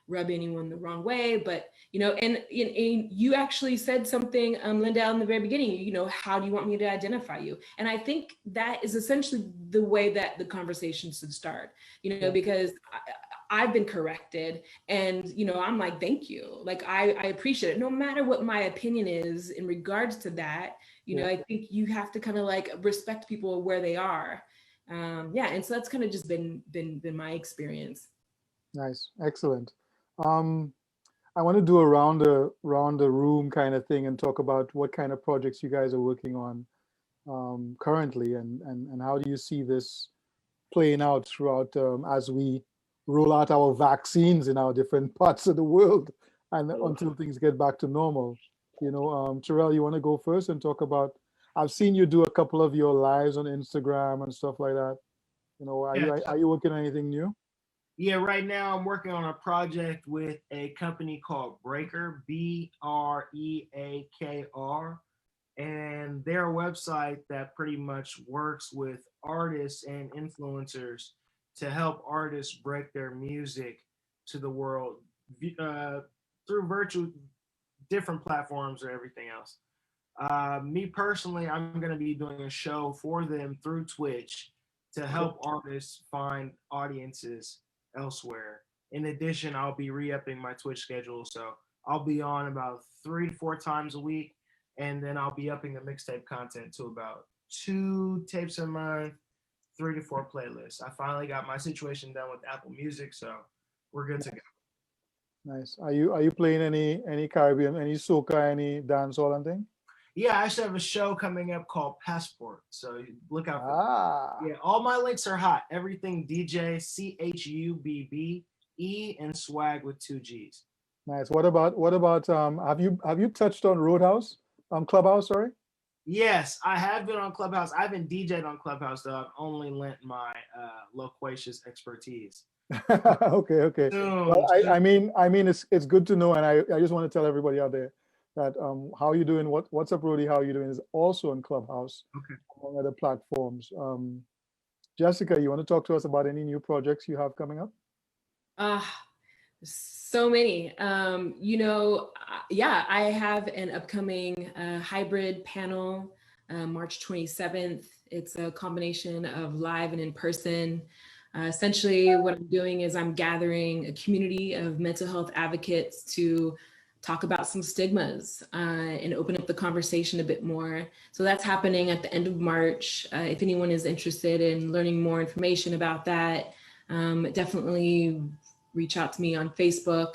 rub anyone the wrong way. But, you know, and you actually said something, Lyndale, in the very beginning, you know, how do you want me to identify you? And I think that is essentially the way that the conversation should start, you know, because I've been corrected, and, you know, I'm like, thank you. Like, I appreciate it. No matter what my opinion is in regards to that, you know, I think you have to kind of like respect people where they are. Yeah, and so that's kind of just been my experience. Nice, excellent. I want to do a round the room kind of thing and talk about what kind of projects you guys are working on currently, and how do you see this playing out throughout as we roll out our vaccines in our different parts of the world, and until things get back to normal. You know, Terrell, you want to go first and talk about? I've seen you do a couple of your lives on Instagram and stuff like that. You know, are you working on anything new? Yeah, right now I'm working on a project with a company called Breaker, Breakr, and their website that pretty much works with artists and influencers to help artists break their music to the world through virtual different platforms or everything else. Me personally, I'm going to be doing a show for them through Twitch to help artists find audiences elsewhere. In addition, I'll be re-upping my Twitch schedule, so I'll be on about 3 to 4 times a week, and then I'll be upping the mixtape content to about 2 tapes a month, 3 to 4 playlists. I finally got my situation done with Apple Music, so we're good to go. Nice. Are you playing any Caribbean, any soca, any dancehall and thing? Yeah, I actually have a show coming up called Passport, so look out for that. Yeah, all my links are hot. Everything DJ CHUBBE and swag with 2 G's. Nice. What about have you touched on Roadhouse? Clubhouse, sorry? Yes, I have been on Clubhouse. I haven't DJ'd on Clubhouse though. I've only lent my loquacious expertise. Okay. Well, I mean it's good to know, and I just want to tell everybody out there that how you doing, what's up, Rudy, how you doing is also on Clubhouse, among other platforms. Jessica, you want to talk to us about any new projects you have coming up? So many. You know, yeah, I have an upcoming hybrid panel, March 27th. It's a combination of live and in person. Essentially, what I'm doing is I'm gathering a community of mental health advocates to talk about some stigmas and open up the conversation a bit more. So that's happening at the end of March. If anyone is interested in learning more information about that, definitely reach out to me on Facebook.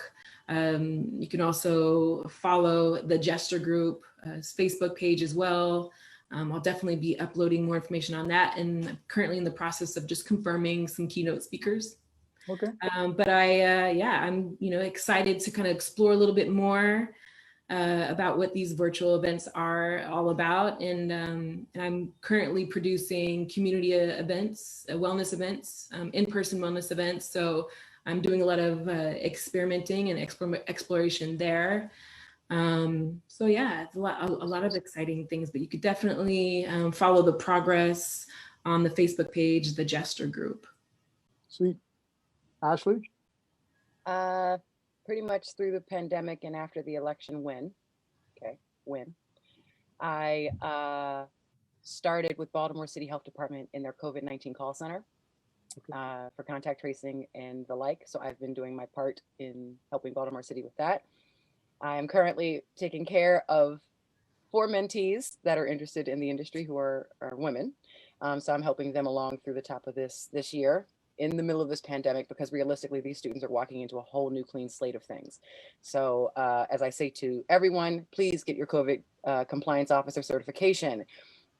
You can also follow the Gesture Group Facebook page as well. I'll definitely be uploading more information on that, and I'm currently in the process of just confirming some keynote speakers. Okay. But I'm excited to kind of explore a little bit more about what these virtual events are all about, and I'm currently producing community events, wellness events, in-person wellness events. So I'm doing a lot of experimenting and exploration there. So yeah, it's a lot of exciting things, but you could definitely follow the progress on the Facebook page, the Gesture Group. Sweet. Ashley? Pretty much through the pandemic and after the election win. I started with Baltimore City Health Department in their COVID-19 call center for contact tracing and the like. So I've been doing my part in helping Baltimore City with that. I am currently taking care of 4 mentees that are interested in the industry who are women. So I'm helping them along through the top of this year in the middle of this pandemic, because realistically, these students are walking into a whole new clean slate of things. So as I say to everyone, please get your COVID compliance officer certification.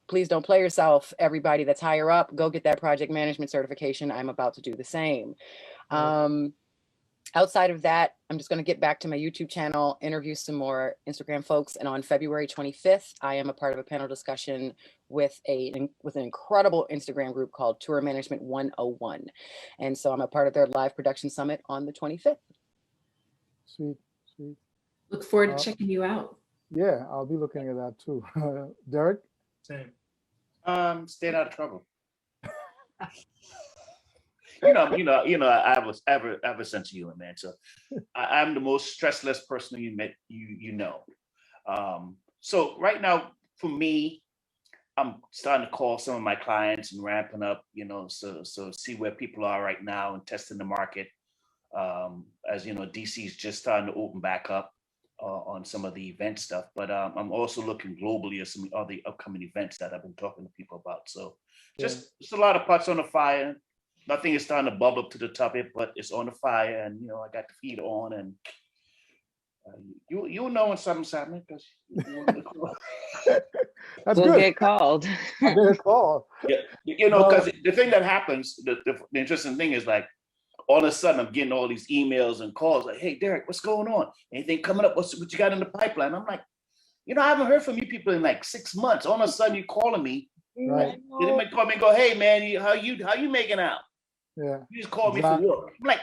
Please don't play yourself. Everybody that's higher up, go get that project management certification. I'm about to do the same. Outside of that, I'm just going to get back to my YouTube channel, interview some more Instagram folks. And on February 25th, I am a part of a panel discussion with an incredible Instagram group called Tour Management 101. And so I'm a part of their live production summit on the 25th. Sweet, sweet. Look forward to checking you out. Yeah, I'll be looking at that too. Derek? Same. Staying out of trouble. I have a sense of humor, man. So I'm the most stressless person you met, you know. So right now, for me, I'm starting to call some of my clients and ramping up, so see where people are right now and testing the market. As you know, DC's just starting to open back up on some of the event stuff, but I'm also looking globally at some of the upcoming events that I've been talking to people about. So just a lot of pots on the fire. Nothing is starting to bubble up to the top of it, but it's on the fire, and I got the feet on, and you'll know when something's happening because That's we'll good. get called. I'll get called. Yeah, because the thing that happens, the interesting thing is, like, all of a sudden I'm getting all these emails and calls like, "Hey, Derek, what's going on? Anything coming up? What you got in the pipeline?" I'm like, I haven't heard from you people in like 6 months. All of a sudden you're calling me. Right. They might call me and go, "Hey, man, how you making out?" Yeah. You just called me for work. I'm like,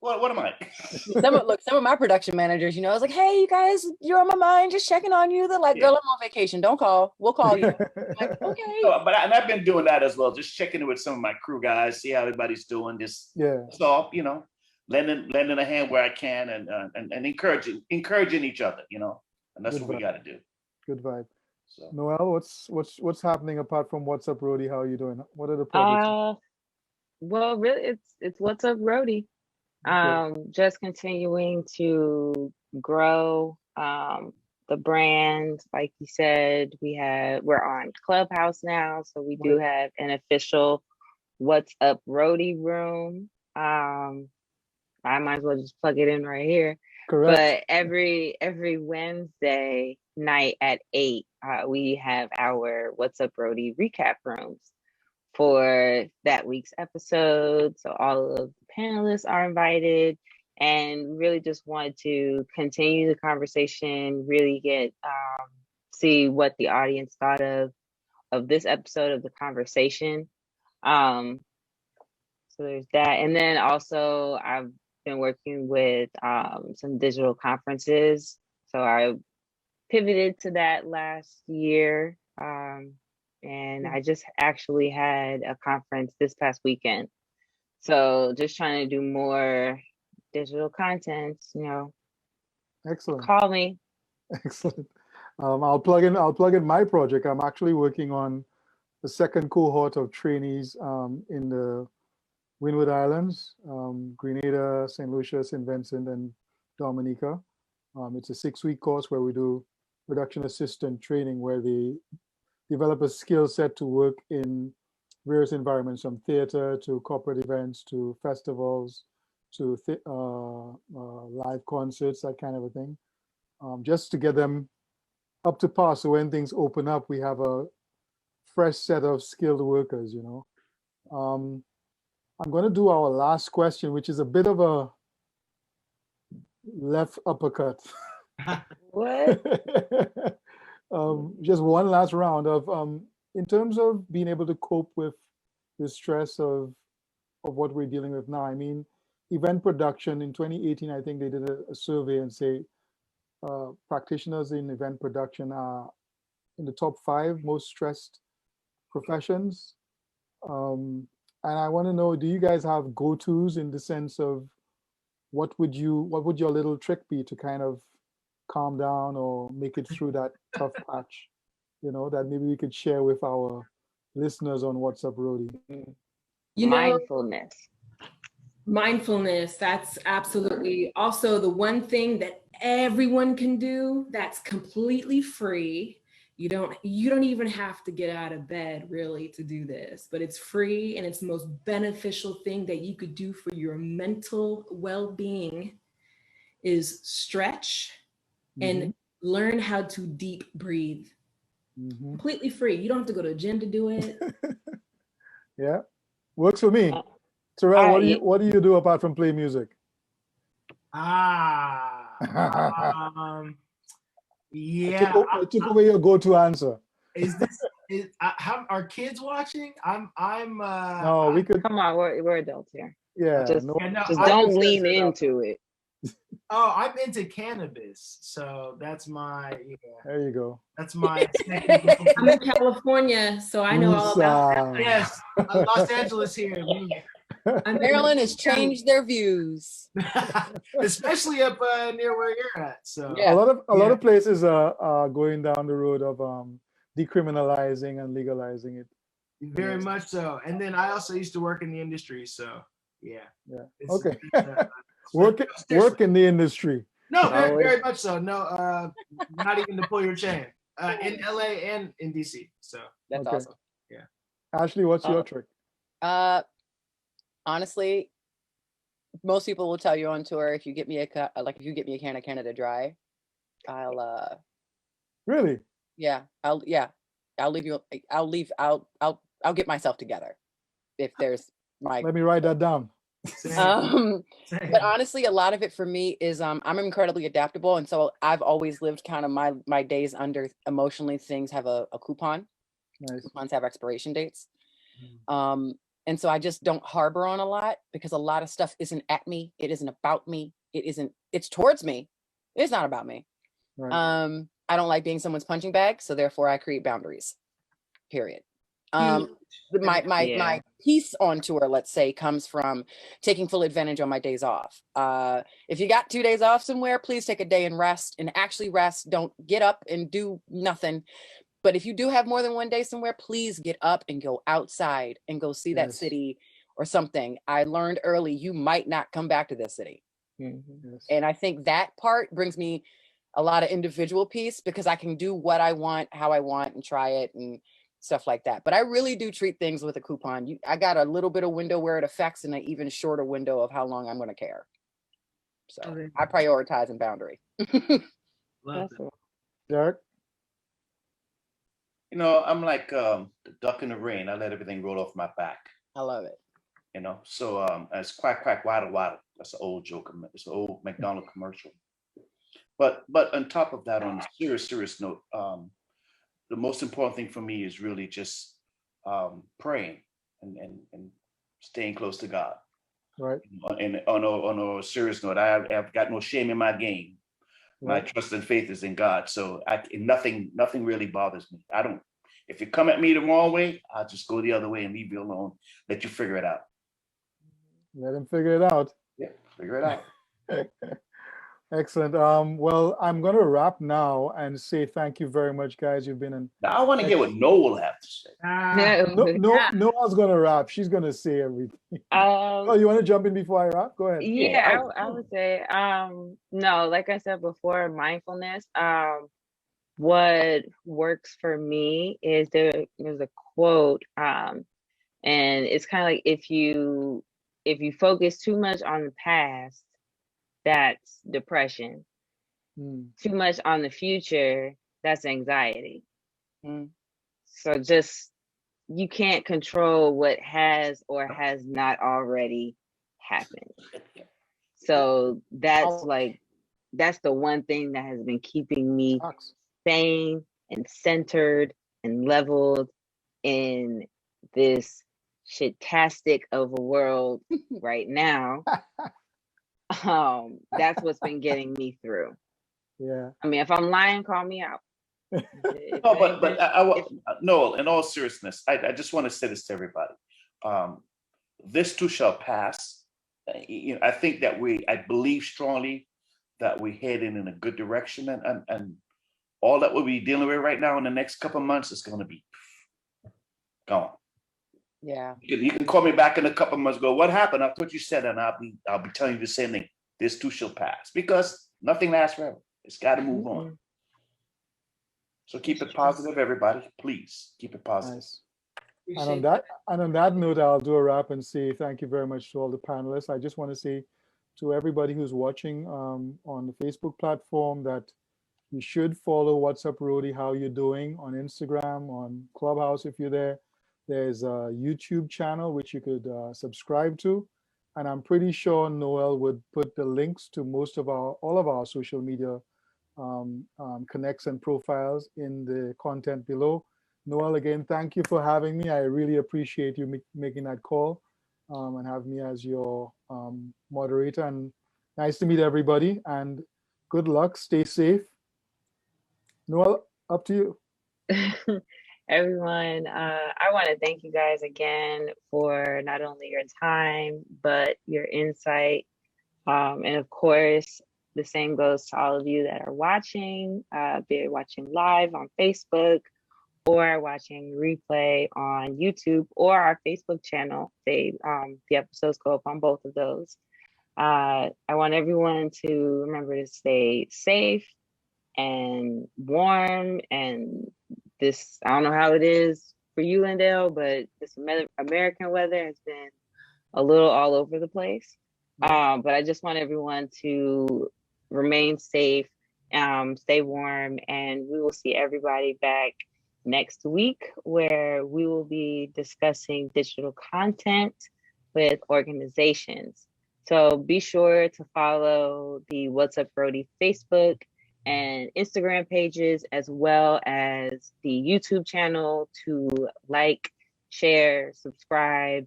what am I? Some of my production managers, I was like, "Hey, you guys, you're on my mind, just checking on you." They're like, "Girl, I'm on vacation. Don't call. We'll call you." I'm like, okay. But I've been doing that as well, just checking in with some of my crew guys, see how everybody's doing. So lending a hand where I can, and encouraging each other, and that's what we got to do. Good vibe. So, Noelle, what's happening apart from What's Up, Rody? How are you doing? What are the projects? Well, really, it's What's Up, Rody. Just continuing to grow the brand. Like you said, we're on Clubhouse now, so we do have an official What's Up, Rody room. I might as well just plug it in right here. Correct. But every Wednesday night at 8, we have our What's Up, Rody recap rooms for that week's episode. So all of the panelists are invited, and really just wanted to continue the conversation, really get see what the audience thought of this episode of the conversation. So there's that. And then also I've been working with some digital conferences. So I pivoted to that last year. And I just actually had a conference this past weekend. So just trying to do more digital content, Excellent. Call me. Excellent. I'll plug in my project. I'm actually working on the second cohort of trainees in the Windward Islands, Grenada, St. Lucia, St. Vincent, and Dominica. It's a 6-week course where we do production assistant training, where they develop a skill set to work in various environments, from theater to corporate events to festivals to live concerts, that kind of a thing, just to get them up to par. So when things open up, we have a fresh set of skilled workers, I'm going to do our last question, which is a bit of a left uppercut. What? Just one last round of, in terms of being able to cope with the stress of what we're dealing with now. I mean, event production in 2018, I think they did a survey and say practitioners in event production are in the top 5 most stressed professions. And I want to know, do you guys have go-tos in the sense of what would your little trick be to kind of calm down or make it through that tough patch, that maybe we could share with our listeners on What's Up, Rody? Mindfulness, that's absolutely also the one thing that everyone can do that's completely free. You don't even have to get out of bed really to do this, but it's free, and it's the most beneficial thing that you could do for your mental well-being is stretch and learn how to deep breathe. Completely free. You don't have to go to a gym to do it. Yeah, works for me. Terrell, what do you do apart from play music? Yeah. I took away your go-to answer. Is How are kids watching? No, we could. Come on, we're adults here. Yeah, Just, no, Yeah, no, just I don't just lean said that. into it. Oh, I'm into cannabis, so that's my there you go. that's my. I'm in California, so I know all about that. Yes, Los Angeles here, me. Maryland has changed their views. Especially up near where you're at. So Yeah. A lot of places are going down the road of decriminalizing and legalizing it. very much so. And then I also used to work in the industry, so yeah. Yeah. It's- Okay. Seriously. Work in the industry. No, very much so. No, not even to pull your chain. In LA and in DC. So That's Okay. awesome. Ashley, what's your trick? Honestly, most people will tell you on tour, if you get me a can of Canada Dry, I'll Really? I'll get myself together if there's my Let me write that down. same. but honestly, a lot of it for me is I'm incredibly adaptable, and so I've always lived kind of my days under emotionally. Things have a coupon. Nice. Coupons have expiration dates. And so I just don't harbor on a lot, because a lot of stuff isn't at me. It isn't about me. It's towards me. It's not about me. Right. I don't like being someone's punching bag, so therefore I create boundaries. Period. My piece on tour, let's say, comes from taking full advantage on my days off. If you got 2 days off somewhere, please take a day and rest, and actually rest. Don't get up and do nothing. But if you do have more than 1 day somewhere, please get up and go outside and go see that city or something. I learned early, you might not come back to this city. Mm-hmm. Yes. And I think that part brings me a lot of individual peace, because I can do what I want, how I want, and try it and stuff like that. But I really do treat things with a coupon. I got a little bit of window where it affects, and an even shorter window of how long I'm going to care. So I prioritize and boundary. Love that. Derek? You know, I'm like the duck in the rain. I let everything roll off my back. I love it. You know, so it's quack quack waddle waddle. That's an old joke. It's an old McDonald commercial. But on top of that, on a serious note, the most important thing for me is really just praying and staying close to God. Right. And on a serious note, I've got no shame in my game. My trust and faith is in God. So nothing really bothers me. If you come at me the wrong way, I'll just go the other way and leave you alone. Let you figure it out. Let him figure it out. Yeah, figure it out. Excellent. Well, I'm going to wrap now and say thank you very much, guys. You've been an. Now I want to hear what Noel have to say. Noel's going to wrap. She's going to say everything. Oh, you want to jump in before I wrap? Go ahead. Yeah, I would say, no, like I said before, mindfulness. What works for me is there's a quote, and it's kind of like if you focus too much on the past, that's depression. Too much on the future, that's anxiety. So just, you can't control what has or has not already happened. So that's the one thing that has been keeping me sane and centered and leveled in this shit-tastic of a world right now. That's what's been getting me through. Yeah. I mean, if I'm lying, call me out. No, but Noel, in all seriousness, I just want to say this to everybody. This too shall pass. I think that I believe strongly that we're heading in a good direction, and all that we'll be dealing with right now in the next couple of months is going to be gone. Yeah. You can call me back in a couple of months. Go, what happened? I thought you said, and I'll be telling you the same thing. This too shall pass, because nothing lasts forever. It's got to move on. So keep it positive, everybody. Please keep it positive. Nice. And on that note, I'll do a wrap and say thank you very much to all the panelists. I just want to say to everybody who's watching on the Facebook platform that you should follow What's Up Rody, How You Doing on Instagram, on Clubhouse if you're there. There's a YouTube channel which you could subscribe to. And I'm pretty sure Noel would put the links to all of our social media connects and profiles in the content below. Noelle, again, thank you for having me. I really appreciate you making that call and having me as your moderator. And nice to meet everybody. And good luck. Stay safe. Noelle, up to you. Everyone, I want to thank you guys again for not only your time, but your insight. And of course, the same goes to all of you that are watching, be it watching live on Facebook or watching replay on YouTube or our Facebook channel. The episodes go up on both of those. I want everyone to remember to stay safe and warm. And this, I don't know how it is for you, Lyndale, but this American weather has been a little all over the place. But I just want everyone to remain safe, stay warm, and we will see everybody back next week, where we will be discussing digital content with organizations. So be sure to follow the What's Up Brody Facebook and Instagram pages, as well as the YouTube channel, to like, share, subscribe,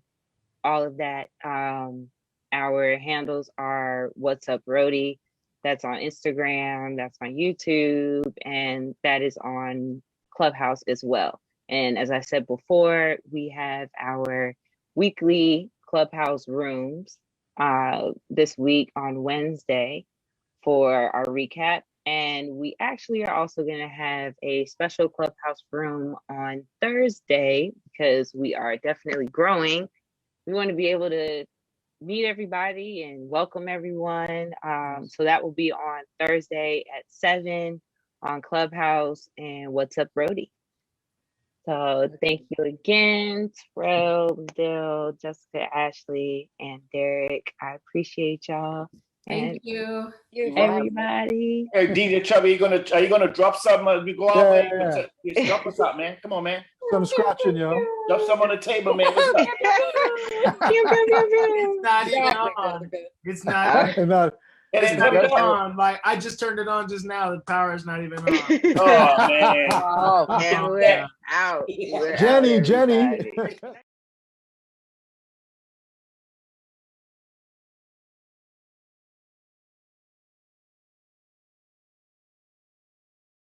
all of that. Our handles are What's Up Brody. That's on Instagram, that's on YouTube, and that is on Clubhouse as well. And as I said before, we have our weekly Clubhouse rooms this week on Wednesday for our recap. And we actually are also going to have a special Clubhouse room on Thursday, because we are definitely growing. We want to be able to meet everybody and welcome everyone. So that will be on Thursday at 7 on Clubhouse and What's Up Brody. So thank you again, Terrell, Lyndale, Jessica, Ashley, and Derek. I appreciate y'all. Thank you. Everybody. Hey, DJ Chubby, are you gonna drop something as we go out there? Yeah. Drop us out, man. Come on, man. Some scratching, yo. Drop some on the table, man. What's up? It's not even on. It's not. It's not even on. Like, I just turned it on just now. The power is not even on. Oh man. Oh man, we're out. Jenny.